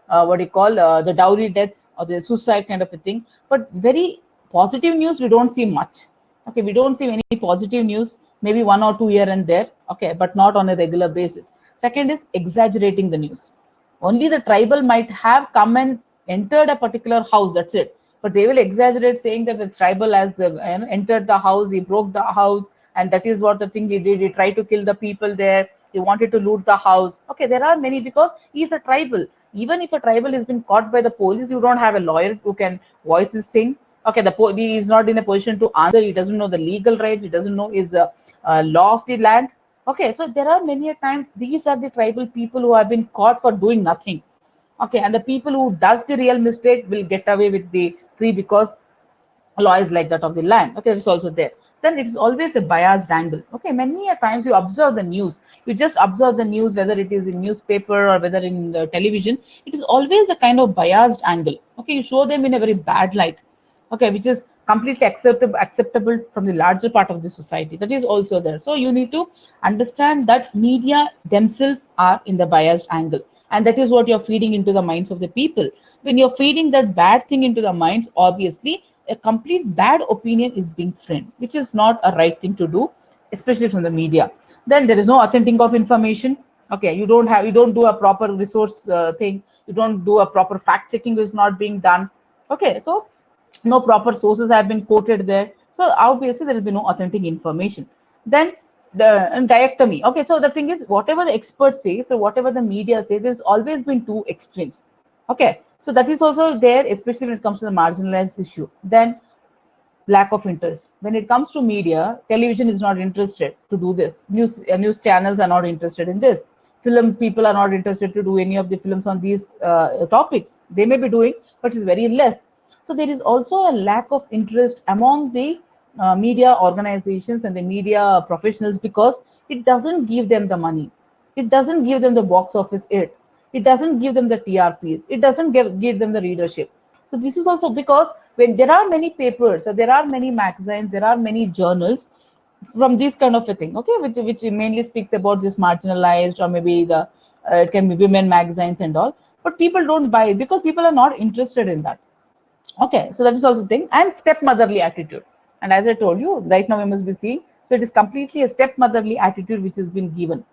what you call the dowry deaths or the suicide kind of a thing. But very positive news, we don't see much. Okay, we don't see any positive news, maybe one or two here and there. Okay, but not on a regular basis. Second is exaggerating the news. Only the tribal might have come and entered a particular house, that's it. But they will exaggerate, saying that the tribal has entered the house, he broke the house, and that is what the thing he did. He tried to kill the people there. He wanted to loot the house. Okay, there are many, because he's a tribal. Even if a tribal has been caught by the police, you don't have a lawyer who can voice his thing. Okay, he is not in a position to answer. He doesn't know the legal rights. He doesn't know his law of the land. Okay, so there are many a time, these are the tribal people who have been caught for doing nothing. Okay, and the people who does the real mistake will get away with the free, because law is like that of the land. Okay, it's also there. Then it is always a biased angle. Okay, many a times you observe the news, you just observe the news, whether it is in newspaper or whether in the television, it is always a kind of biased angle. Okay, you show them in a very bad light. Okay, which is completely acceptable from the larger part of the society. That is also there. So you need to understand that media themselves are in the biased angle, and that is what you're feeding into the minds of the people. When you're feeding that bad thing into the minds, obviously a complete bad opinion is being framed, which is not a right thing to do, especially from the media. Then there is no authentic of information. Okay, you don't do a proper resource thing, you don't do a proper fact checking, is not being done. Okay, so no proper sources have been quoted there, so obviously there will be no authentic information. Then the dichotomy. Okay, so the thing is, whatever the experts say, so whatever the media say, there's always been two extremes. Okay, so that is also there, especially when it comes to the marginalized issue. Then lack of interest. When it comes to media, television is not interested to do this. News channels are not interested in this. Film people are not interested to do any of the films on these topics. They may be doing, but it's very less. So there is also a lack of interest among the media organizations and the media professionals, because it doesn't give them the money. It doesn't give them the box office hit. It doesn't give them the TRPs. It doesn't give them the readership. So this is also because when there are many papers, or there are many magazines, there are many journals from this kind of a thing, okay, which mainly speaks about this marginalized, or maybe the it can be women magazines and all, but people don't buy it because people are not interested in that. Okay, so that is also the thing. And stepmotherly attitude. And as I told you, right now we must be seeing, so it is completely a stepmotherly attitude which has been given.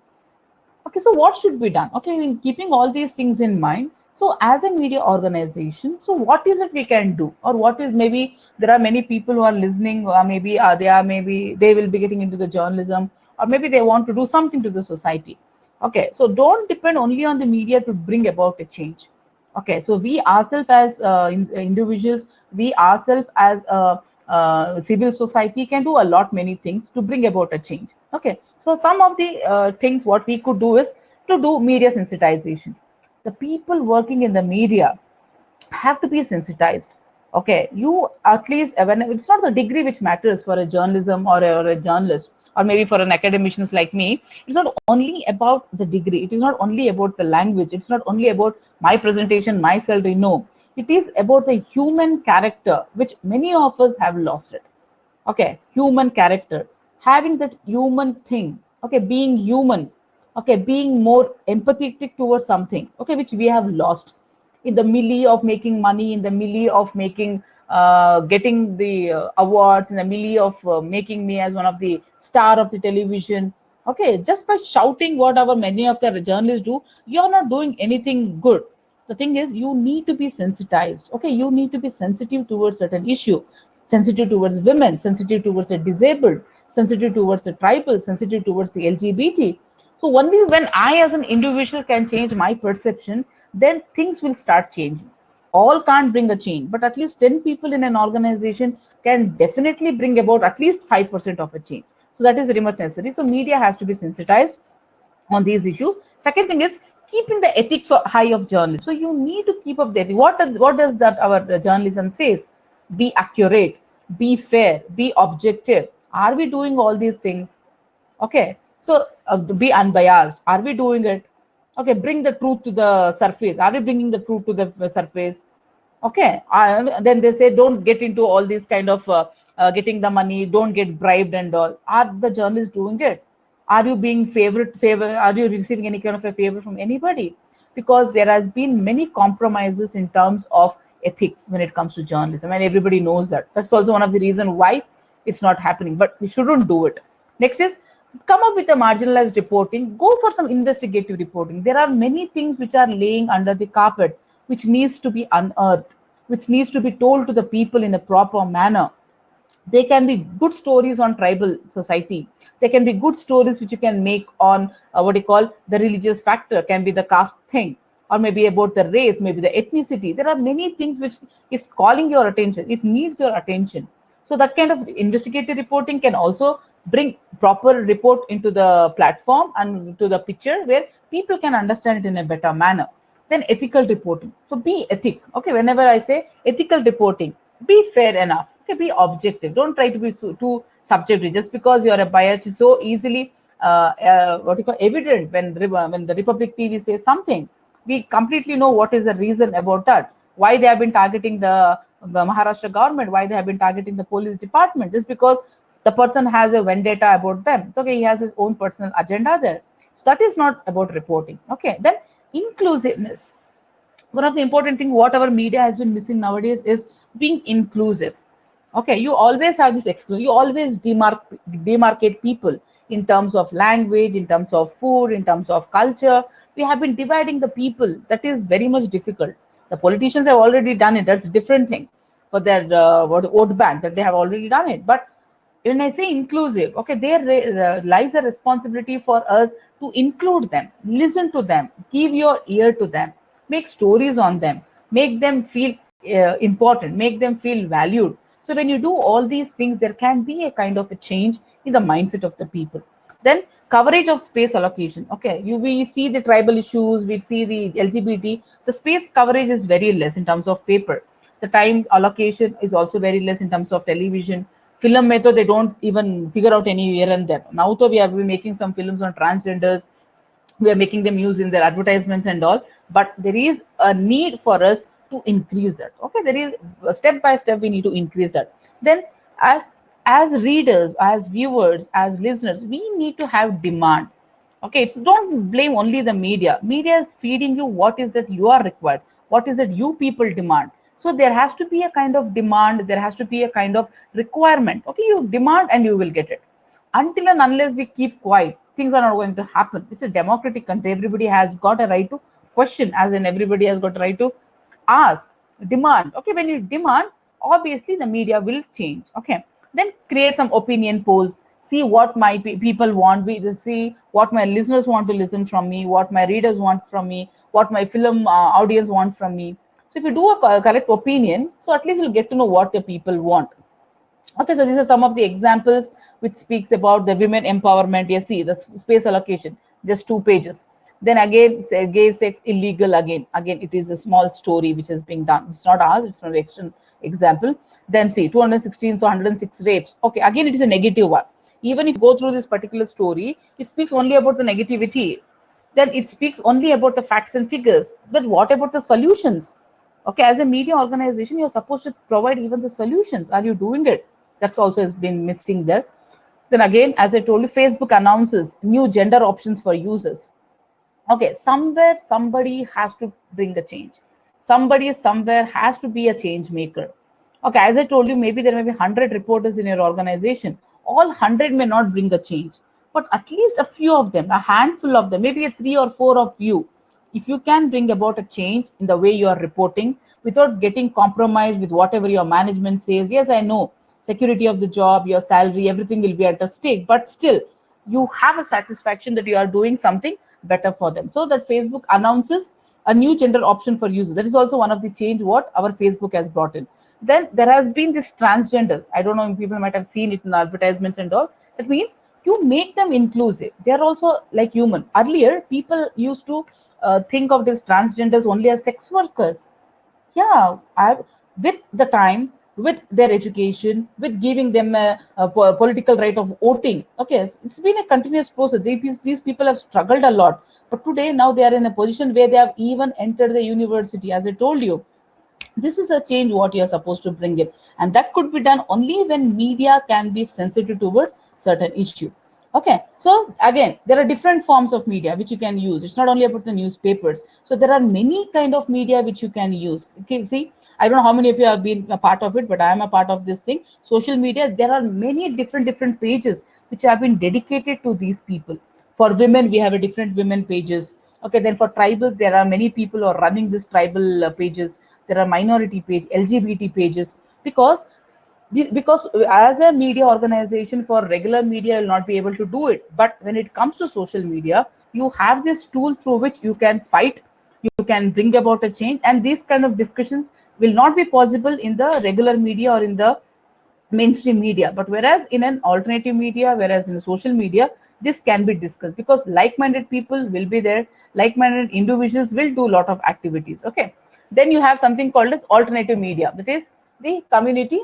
Okay, so what should be done? Okay, in keeping all these things in mind, so as a media organization, so what is it we can do, or what is, maybe there are many people who are listening, or maybe maybe they will be getting into the journalism, or maybe they want to do something to the society. Okay, so don't depend only on the media to bring about a change. Okay, so we ourselves as individuals, we ourselves as civil society can do a lot many things to bring about a change. Okay, so some of the things what we could do is to do media sensitization. The people working in the media have to be sensitized. Okay, you at least, when it's not the degree which matters for a journalism, or a journalist, or maybe for an academicians like me, it's not only about the degree, it is not only about the language, it's not only about my presentation, my salary. No, it is about the human character, which many of us have lost it. Okay, human character, having that human thing. Okay, being human. Okay, being more empathetic towards something. Okay, which we have lost in the melee of making money, in the melee of making getting the awards, in the melee of making me as one of the star of the television. Okay, just by shouting whatever many of the journalists do, you're not doing anything good. The thing is, you need to be sensitized. Okay, you need to be sensitive towards certain issue, sensitive towards women, sensitive towards the disabled, sensitive towards the tribal, sensitive towards the LGBT. So only when I as an individual can change my perception, then things will start changing. All can't bring a change, but at least 10 people in an organization can definitely bring about at least 5% of a change. So that is very much necessary. So media has to be sensitized on these issues. Second thing is keeping the ethics high of journalism. So you need to keep up the ethics. What does that our journalism says? Be accurate, be fair, be objective. Are we doing all these things? Okay, so be unbiased. Are we doing it? Okay, bring the truth to the surface. Are we bringing the truth to the surface? Okay, then they say don't get into all these kind of getting the money, don't get bribed and all. Are the journalists doing it? Are you being favor? Are you receiving any kind of a favor from anybody? Because there has been many compromises in terms of ethics when it comes to journalism, and everybody knows that. That's also one of the reasons why it's not happening. But we shouldn't do it. Next is come up with a marginalized reporting. Go for some investigative reporting. There are many things which are laying under the carpet, which needs to be unearthed, which needs to be told to the people in a proper manner. They can be good stories on tribal society. There can be good stories which you can make on what you call the religious factor, can be the caste thing, or maybe about the race, maybe the ethnicity. There are many things which is calling your attention. It needs your attention. So that kind of investigative reporting can also bring proper report into the platform and to the picture where people can understand it in a better manner. Then ethical reporting. So be ethic. Okay, whenever I say ethical reporting, be fair enough. Okay, be objective. Don't try to be too subjective. Just because you are a bias is so easily what you call evident when the Republic TV says something. We completely know what is the reason about that. Why they have been targeting the Maharashtra government, why they have been targeting the police department, just because the person has a vendetta about them. It's okay, he has his own personal agenda there. So that is not about reporting. Okay, then inclusiveness. One of the important things what our media has been missing nowadays is being inclusive. Okay, you always have this exclusion. You always demarcate people in terms of language, in terms of food, in terms of culture. We have been dividing the people. That is very much difficult. The politicians have already done it. That's a different thing for their vote bank, that they have already done it. But when I say inclusive, okay, there lies a responsibility for us to include them, listen to them, give your ear to them, make stories on them, make them feel important, make them feel valued. So when you do all these things, there can be a kind of a change in the mindset of the people. Then coverage of space allocation. Okay, we see the tribal issues, we see the LGBT. The space coverage is very less in terms of paper. The time allocation is also very less in terms of television. Film method, they don't even figure out any here and there. Now, though we have been making some films on transgenders, we are making them use in their advertisements and all, but there is a need for us to increase that. Okay, there is step by step we need to increase that. Then as readers, as viewers, as listeners, we need to have demand. Okay, so don't blame only the media. Media is feeding you what is that you are required, what is it you people demand. So there has to be a kind of demand, there has to be a kind of requirement. Okay, you demand and you will get it. Until and unless we keep quiet, things are not going to happen. It's a democratic country. Everybody has got a right to question, as in everybody has got a right to ask, demand. Okay, when you demand, obviously the media will change. Okay, then create some opinion polls, see what my people want, we see what my listeners want to listen from me, what my readers want from me, what my film audience want from me. So if you do a correct opinion, so at least you'll get to know what the people want. Okay, so these are some of the examples which speaks about the women empowerment. You see the space allocation, just 2 pages. Then again, say, gay sex illegal again. Again, it is a small story which is being done. It's not ours, it's an example. Then see 216, so 106 rapes. Okay, again, it is a negative one. Even if you go through this particular story, it speaks only about the negativity. Then it speaks only about the facts and figures. But what about the solutions? Okay, as a media organization, you're supposed to provide even the solutions. Are you doing it? That's also has been missing there. Then again, as I told you, Facebook announces new gender options for users. Okay, somewhere somebody has to bring a change. Somebody somewhere has to be a change maker. Okay, as I told you, maybe there may be 100 reporters in your organization. All 100 may not bring a change, but at least a few of them, a handful of them, maybe a 3 or 4 of you, if you can bring about a change in the way you are reporting without getting compromised with whatever your management says. Yes, I know security of the job, your salary, everything will be at a stake, but still you have a satisfaction that you are doing something better for them. So that Facebook announces a new gender option for users. That is also one of the change what our Facebook has brought in. Then there has been this transgenders. I don't know if people might have seen it in the advertisements and all. That means you make them inclusive. They are also like human. Earlier, people used to think of these transgenders only as sex workers. Yeah, with the time, with their education, with giving them a political right of voting. Okay, it's been a continuous process. These people have struggled a lot, but today now they are in a position where they have even entered the university. As I told you, this is the change what you are supposed to bring in, and that could be done only when media can be sensitive towards certain issue. Okay, so again, there are different forms of media which you can use. It's not only about the newspapers. So there are many kind of media which you can use. Okay, see, I don't know how many of you have been a part of it, but I am a part of this thing. Social media, there are many different pages which have been dedicated to these people. For women, we have a different women pages. Okay, then for tribals, there are many people who are running this tribal pages. There are minority page, LGBT pages, because as a media organization, for regular media you'll not be able to do it, but when it comes to social media, you have this tool through which you can fight, you can bring about a change, and these kind of discussions will not be possible in the regular media or in the mainstream media. But whereas in an alternative media, whereas in social media, this can be discussed, because like-minded people will be there, like-minded individuals will do a lot of activities. Okay, then you have something called as alternative media, that is the community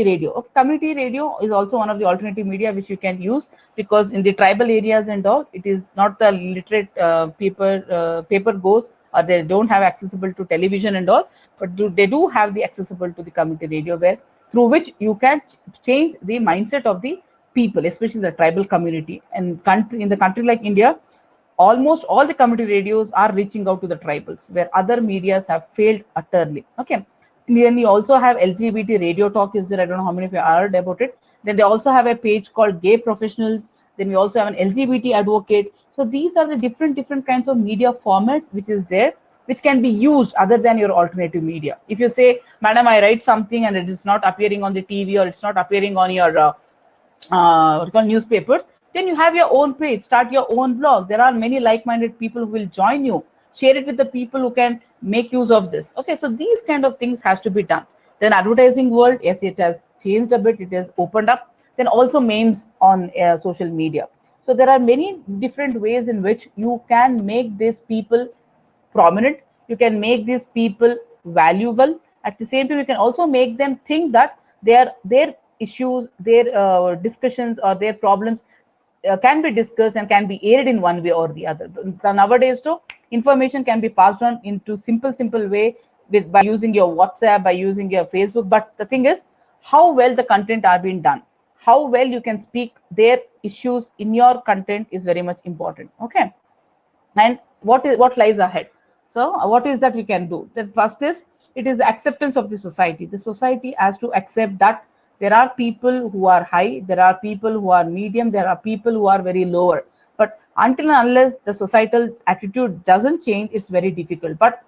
radio. Okay, community radio is also one of the alternative media which you can use, because in the tribal areas and all, it is not the literate paper goes, or they don't have accessible to television and all, but they do have the accessible to the community radio, where through which you can change the mindset of the people, especially the tribal community. And in the country like India, almost all the community radios are reaching out to the tribals, where other medias have failed utterly. Okay, then we also have LGBT radio talk is there. I don't know how many of you heard about it. Then they also have a page called Gay Professionals. Then we also have an LGBT advocate. So these are the different kinds of media formats which is there, which can be used other than your alternative media. If you say, madam, I write something and it is not appearing on the TV or it's not appearing on your what you call newspapers, then you have your own page, start your own blog. There are many like-minded people who will join you. Share it with the people who can make use of this. Okay, so these kind of things has to be done. Then advertising world, yes, it has changed a bit. It has opened up. Then also memes on social media. So there are many different ways in which you can make these people prominent. You can make these people valuable. At the same time, you can also make them think that their issues, their discussions or their problems can be discussed and can be aired in one way or the other. So nowadays, too, information can be passed on into simple way by using your WhatsApp, by using your Facebook. But the thing is, how well the content are being done, how well you can speak their issues in your content is very much important. Okay, and what lies ahead? So what is that we can do? The first is, it is the acceptance of the society. The society has to accept that there are people who are high, there are people who are medium, there are people who are very lower. But until and unless the societal attitude doesn't change, it's very difficult. But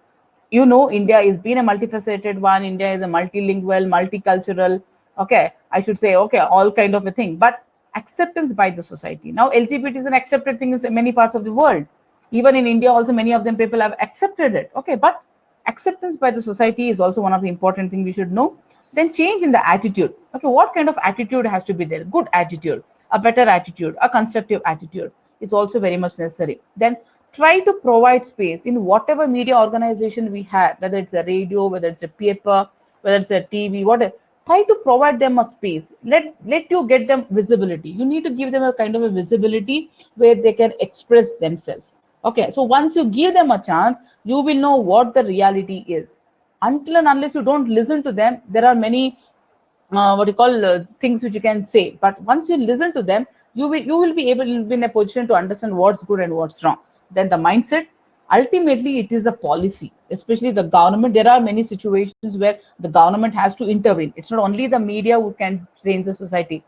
India has been a multifaceted one. India is a multilingual, multicultural, okay, I should say, okay, all kind of a thing. But acceptance by the society. Now, LGBT is an accepted thing in many parts of the world. Even in India, also many of them people have accepted it. Okay, but acceptance by the society is also one of the important things we should know. Then change in the attitude. Okay, what kind of attitude has to be there? Good attitude, a better attitude, a constructive attitude is also very much necessary. Then try to provide space in whatever media organization we have, whether it's a radio, whether it's a paper, whether it's a TV, whatever. Try to provide them a space. Let you get them visibility. You need to give them a kind of a visibility where they can express themselves. Okay, so once you give them a chance, you will know what the reality is. Until and unless you don't listen to them, there are many things which you can say. But once you listen to them, you will be able to be in a position to understand what's good and what's wrong. Then the mindset, ultimately it is a policy, especially the government. There are many situations where the government has to intervene. It's not only the media who can change the society.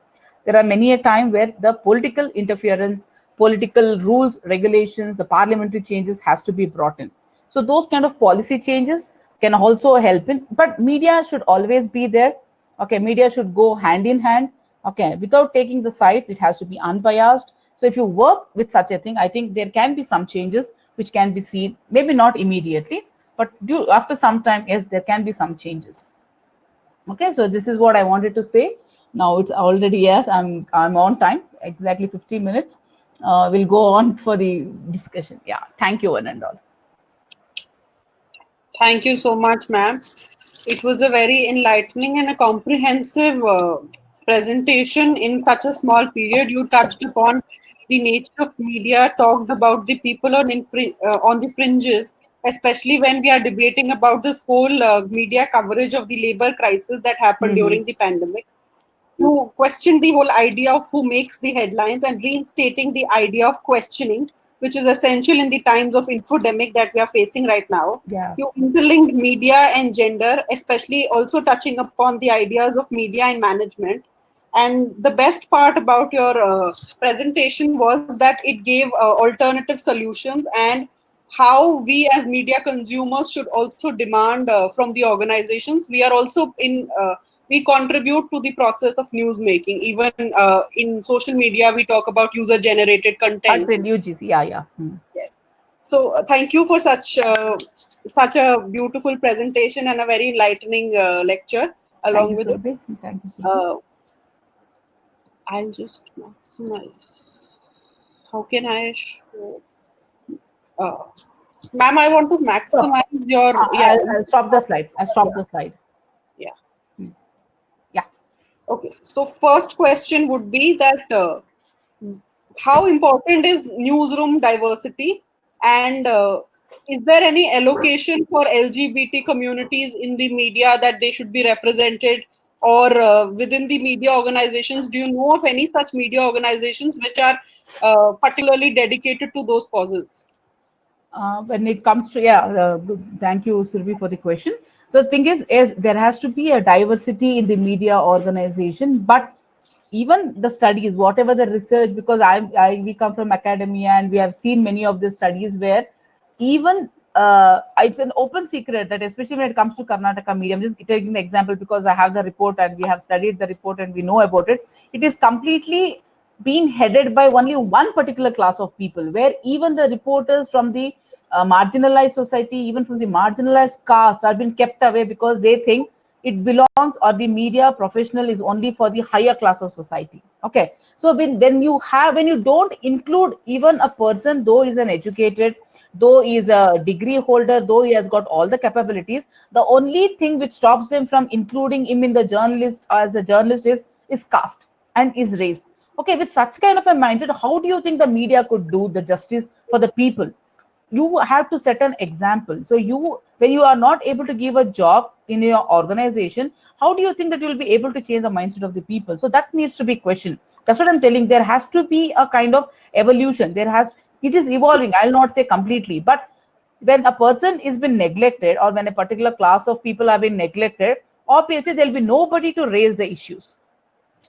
There are many a time where the political interference, political rules, regulations, the parliamentary changes has to be brought in. So those kind of policy changes can also help in, but media should always be there. Okay, media should go hand in hand. Okay, without taking the sides, it has to be unbiased. So if you work with such a thing, I think there can be some changes which can be seen, maybe not immediately, but after some time, yes, there can be some changes. Okay, so this is what I wanted to say. Now it's already, yes, I'm on time, exactly 15 minutes. We'll go on for the discussion. Yeah, thank you, one and all. Thank you so much, ma'am. It was a very enlightening and a comprehensive presentation in such a small period. You touched upon the nature of media, talked about the people on the fringes, especially when we are debating about this whole media coverage of the labor crisis that happened during the pandemic. You questioned the whole idea of who makes the headlines and reinstating the idea of questioning, which is essential in the times of infodemic that we are facing right now. Yeah. You interlinked media and gender, especially also touching upon the ideas of media and management. And the best part about your presentation was that it gave alternative solutions and how we as media consumers should also demand from the organizations. We are also we contribute to the process of news making. Even in social media, we talk about user generated content. UGC, yeah. Yes. So thank you for such a beautiful presentation and a very enlightening lecture along with it. Thank you. I'll just maximize. How can I show? Ma'am, I want to maximize your. I'll stop the slides. I'll stop the slide. Yeah. Yeah. Okay. So first question would be that how important is newsroom diversity, and is there any allocation for LGBT communities in the media that they should be represented? Or within the media organizations, do you know of any such media organizations which are particularly dedicated to those causes? When it comes to, thank you, Surbi, for the question. The thing is there has to be a diversity in the media organization, but even the studies, whatever the research, because we come from academia and we have seen many of the studies where even it's an open secret that especially when it comes to Karnataka media, I'm just taking the example because I have the report and we have studied the report and we know about it. It is completely being headed by only one particular class of people, where even the reporters from the marginalized society, even from the marginalized caste, are being kept away because they think it belongs, or the media professional is only for the higher class of society. Okay, so when you don't include even a person, though is an educated, though he is a degree holder, though he has got all the capabilities, the only thing which stops them from including him in the journalist as a journalist is caste and is race. Okay, with such kind of a mindset, how do you think the media could do the justice for the people? You have to set an example. So when you are not able to give a job in your organization, how do you think that you will be able to change the mindset of the people? So that needs to be questioned. That's what I'm telling. There has to be a kind of evolution. It is evolving. I'll not say completely, but when a person is been neglected, or when a particular class of people have been neglected, obviously there'll be nobody to raise the issues.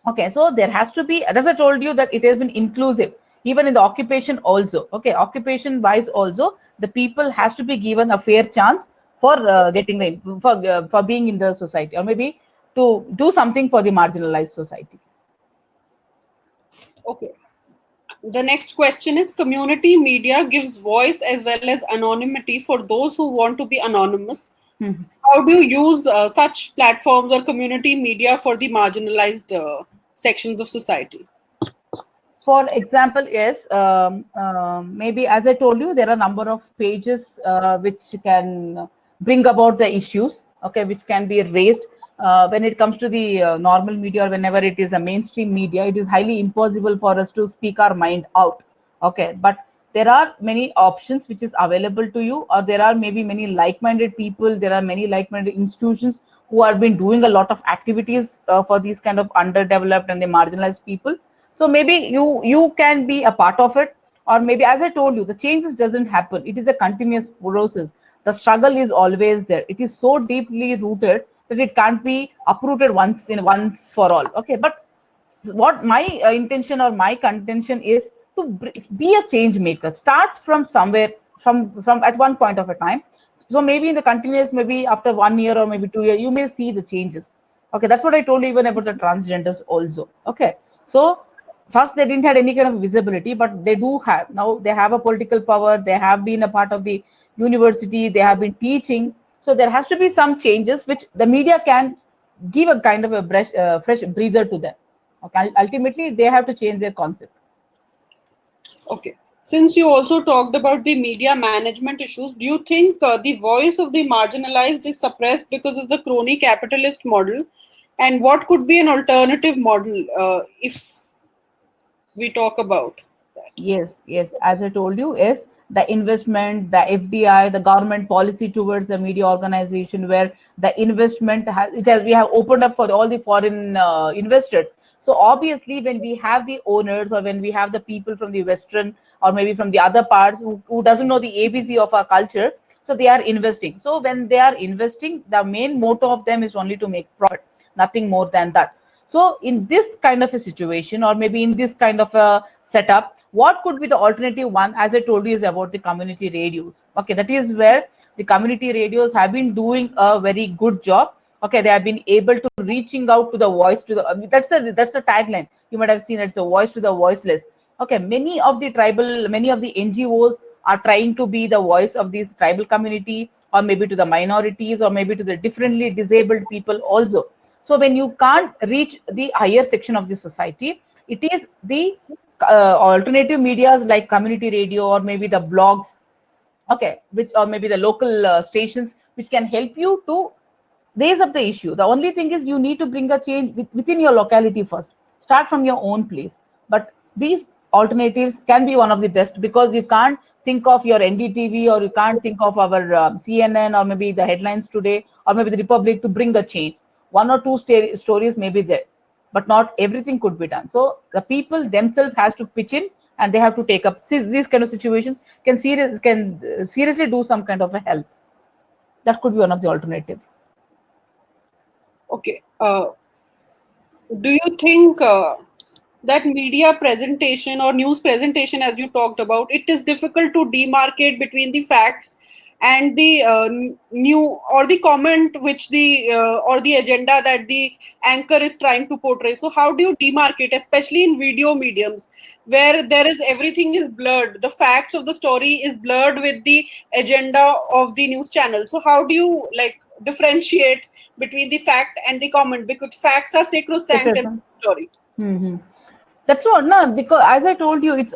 Okay, so there has to be, as I told you, that it has been inclusive even in the occupation also. Okay, occupation wise also, the people has to be given a fair chance for getting the for being in the society, or maybe to do something for the marginalized society. Okay. The next question is, community media gives voice as well as anonymity for those who want to be anonymous. Mm-hmm. How do you use such platforms or community media for the marginalized sections of society? For example, yes, maybe as I told you, there are a number of pages which can bring about the issues, okay, which can be raised. When it comes to the normal media, or whenever it is a mainstream media, it is highly impossible for us to speak our mind out. Okay, but there are many options which is available to you, or there are maybe many like-minded people, there are many like-minded institutions who have been doing a lot of activities for these kind of underdeveloped and the marginalized people. So maybe you can be a part of it, or maybe, as I told you, the changes doesn't happen. It is a continuous process. The struggle is always there. It is so deeply rooted that it can't be uprooted once for all. Okay, but what my intention or my contention is to be a change maker. Start from somewhere, from at one point of a time. So maybe in the continuous, maybe after 1 year or maybe 2 years, you may see the changes. Okay, that's what I told you even about the transgenders also. Okay, so first they didn't have any kind of visibility, but they do have now. They have a political power. They have been a part of the university. They have been teaching. So there has to be some changes which the media can give a kind of a fresh breather to them. Okay, ultimately they have to change their concept. Okay. Since you also talked about the media management issues, do you think the voice of the marginalized is suppressed because of the crony capitalist model? And what could be an alternative model if we talk about that? Yes, as I told you, is the investment, the FDI, the government policy towards the media organization, where the investment we have opened up for all the foreign investors. So obviously, when we have the owners, or when we have the people from the Western, or maybe from the other parts, who doesn't know the ABC of our culture, so they are investing. So when they are investing, the main motto of them is only to make profit, nothing more than that. So in this kind of a situation, or maybe in this kind of a setup, what could be the alternative one? As I told you, is about the community radios. Okay, that is where the community radios have been doing a very good job. Okay, they have been able to reaching out to the voice to the that's the tagline. You might have seen it's a voice to the voiceless. Okay, many of the NGOs are trying to be the voice of this tribal community, or maybe to the minorities, or maybe to the differently disabled people also. So when you can't reach the higher section of the society, it is the alternative medias like community radio, or maybe the blogs, okay, which, or maybe the local stations, which can help you to raise up the issue. The only thing is you need to bring a change within your locality first. Start from your own place. But these alternatives can be one of the best, because you can't think of your NDTV, or you can't think of our CNN, or maybe the headlines today, or maybe the Republic to bring a change. One or two stories may be there, but not everything could be done. So the people themselves has to pitch in, and they have to take up these kind of situations. Can seriously do some kind of a help. That could be one of the alternative. Okay. Do you think that media presentation or news presentation, as you talked about, it is difficult to demarcate between the facts and the new or the comment which the or the agenda that the anchor is trying to portray. So how do you demarcate, especially in video mediums where there is everything is blurred, the facts of the story is blurred with the agenda of the news channel? So how do you like differentiate between the fact and the comment, because facts are sacrosanct in the story? That's what, no, because as I told you, it's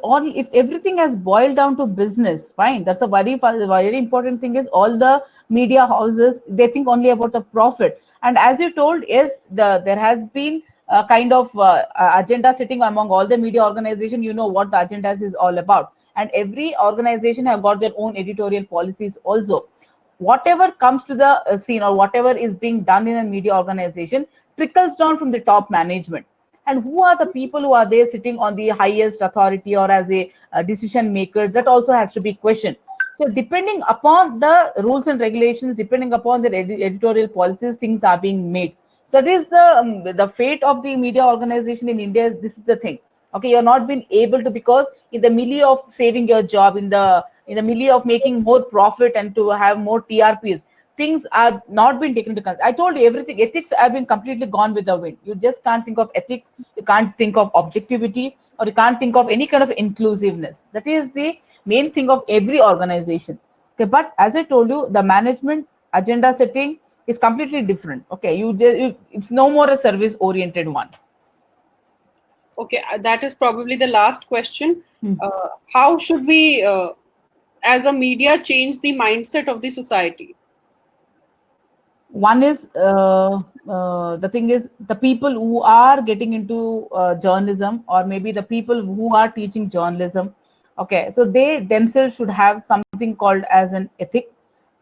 everything has boiled down to business. Fine, that's a very important thing. Is all the media houses, they think only about the profit. And as you told, yes, there has been a kind of agenda setting among all the media organization. You know what the agendas is all about, and every organization have got their own editorial policies also. Whatever comes to the scene or whatever is being done in a media organization trickles down from the top management. And who are the people who are there sitting on the highest authority or as a decision makers? That also has to be questioned. So depending upon the rules and regulations, depending upon the editorial policies, things are being made. So that is the fate of the media organization in India. This is the thing. Okay, you're not been able to, because in the milieu of saving your job, in the milieu of making more profit and to have more TRPs, things are not been taken into account. I told you everything. Ethics have been completely gone with the wind. You just can't think of ethics. You can't think of objectivity, or you can't think of any kind of inclusiveness. That is the main thing of every organization. Okay, but as I told you, the management agenda setting is completely different. Okay, it's no more a service-oriented one. Okay, that is probably the last question. How should we, as a media, change the mindset of the society? One is the thing is the people who are getting into journalism, or maybe the people who are teaching journalism. Okay, so they themselves should have something called as an ethic,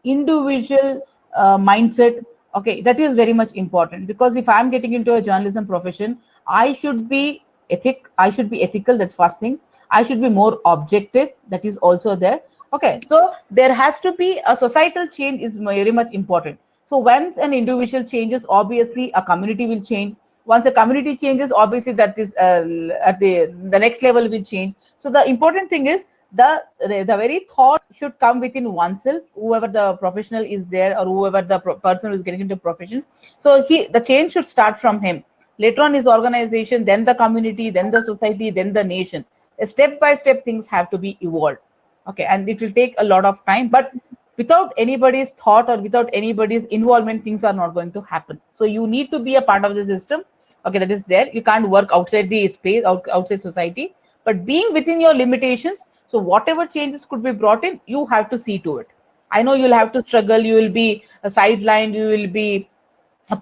individual mindset. Okay, that is very much important, because if I'm getting into a journalism profession, I should be ethical. That's first thing. I should be more objective. That is also there. Okay, so there has to be a societal change is very much important. So once an individual changes, obviously a community will change. Once a community changes, obviously that is at the next level will change. So the important thing is the very thought should come within oneself, whoever the professional is there, or whoever the person who is getting into profession. So the change should start from him. Later on his organization, then the community, then the society, then the nation. Step by step things have to be evolved. Okay, and it will take a lot of time, but without anybody's thought or without anybody's involvement, things are not going to happen. So you need to be a part of the system. Okay, that is there. You can't work outside the space, outside society, but being within your limitations. So whatever changes could be brought in, you have to see to it. I know you'll have to struggle. You will be sidelined. You will be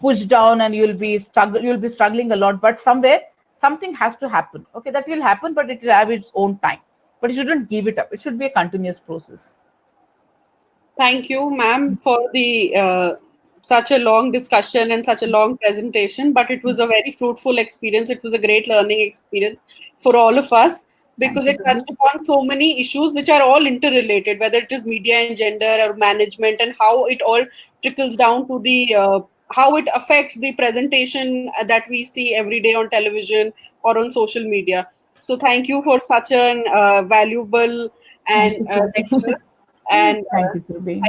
pushed down, and you'll be struggling a lot. But somewhere something has to happen. Okay, that will happen, but it will have its own time. But you shouldn't give it up. It should be a continuous process. Thank you, ma'am, for the such a long discussion and such a long presentation. But it was a very fruitful experience. It was a great learning experience for all of us, because it touched upon so many issues which are all interrelated, whether it is media and gender or management, and how it all trickles down to the how it affects the presentation that we see every day on television or on social media. So thank you for such an valuable and lecture. And thank you, Surbhi.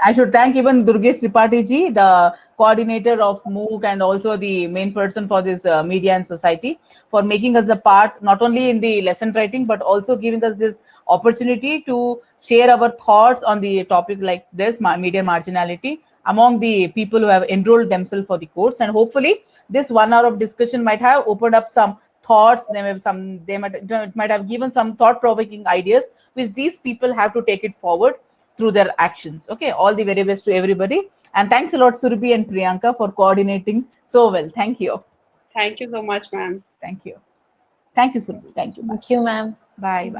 I should thank even Durgesh Tripathi ji, the coordinator of MOOC and also the main person for this media and society, for making us a part not only in the lesson writing but also giving us this opportunity to share our thoughts on the topic like this, media marginality, among the people who have enrolled themselves for the course. And hopefully this 1 hour of discussion might have opened up some thoughts. It might have given some thought-provoking ideas which these people have to take it forward through their actions. Okay, all the very best to everybody, and thanks a lot, Surbhi and Priyanka, for coordinating so well. Thank you. Thank you so much, ma'am. Thank you. Thank you, Surbhi. Thank you. Thank you, ma'am. Bye.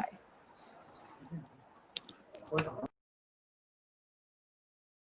Bye.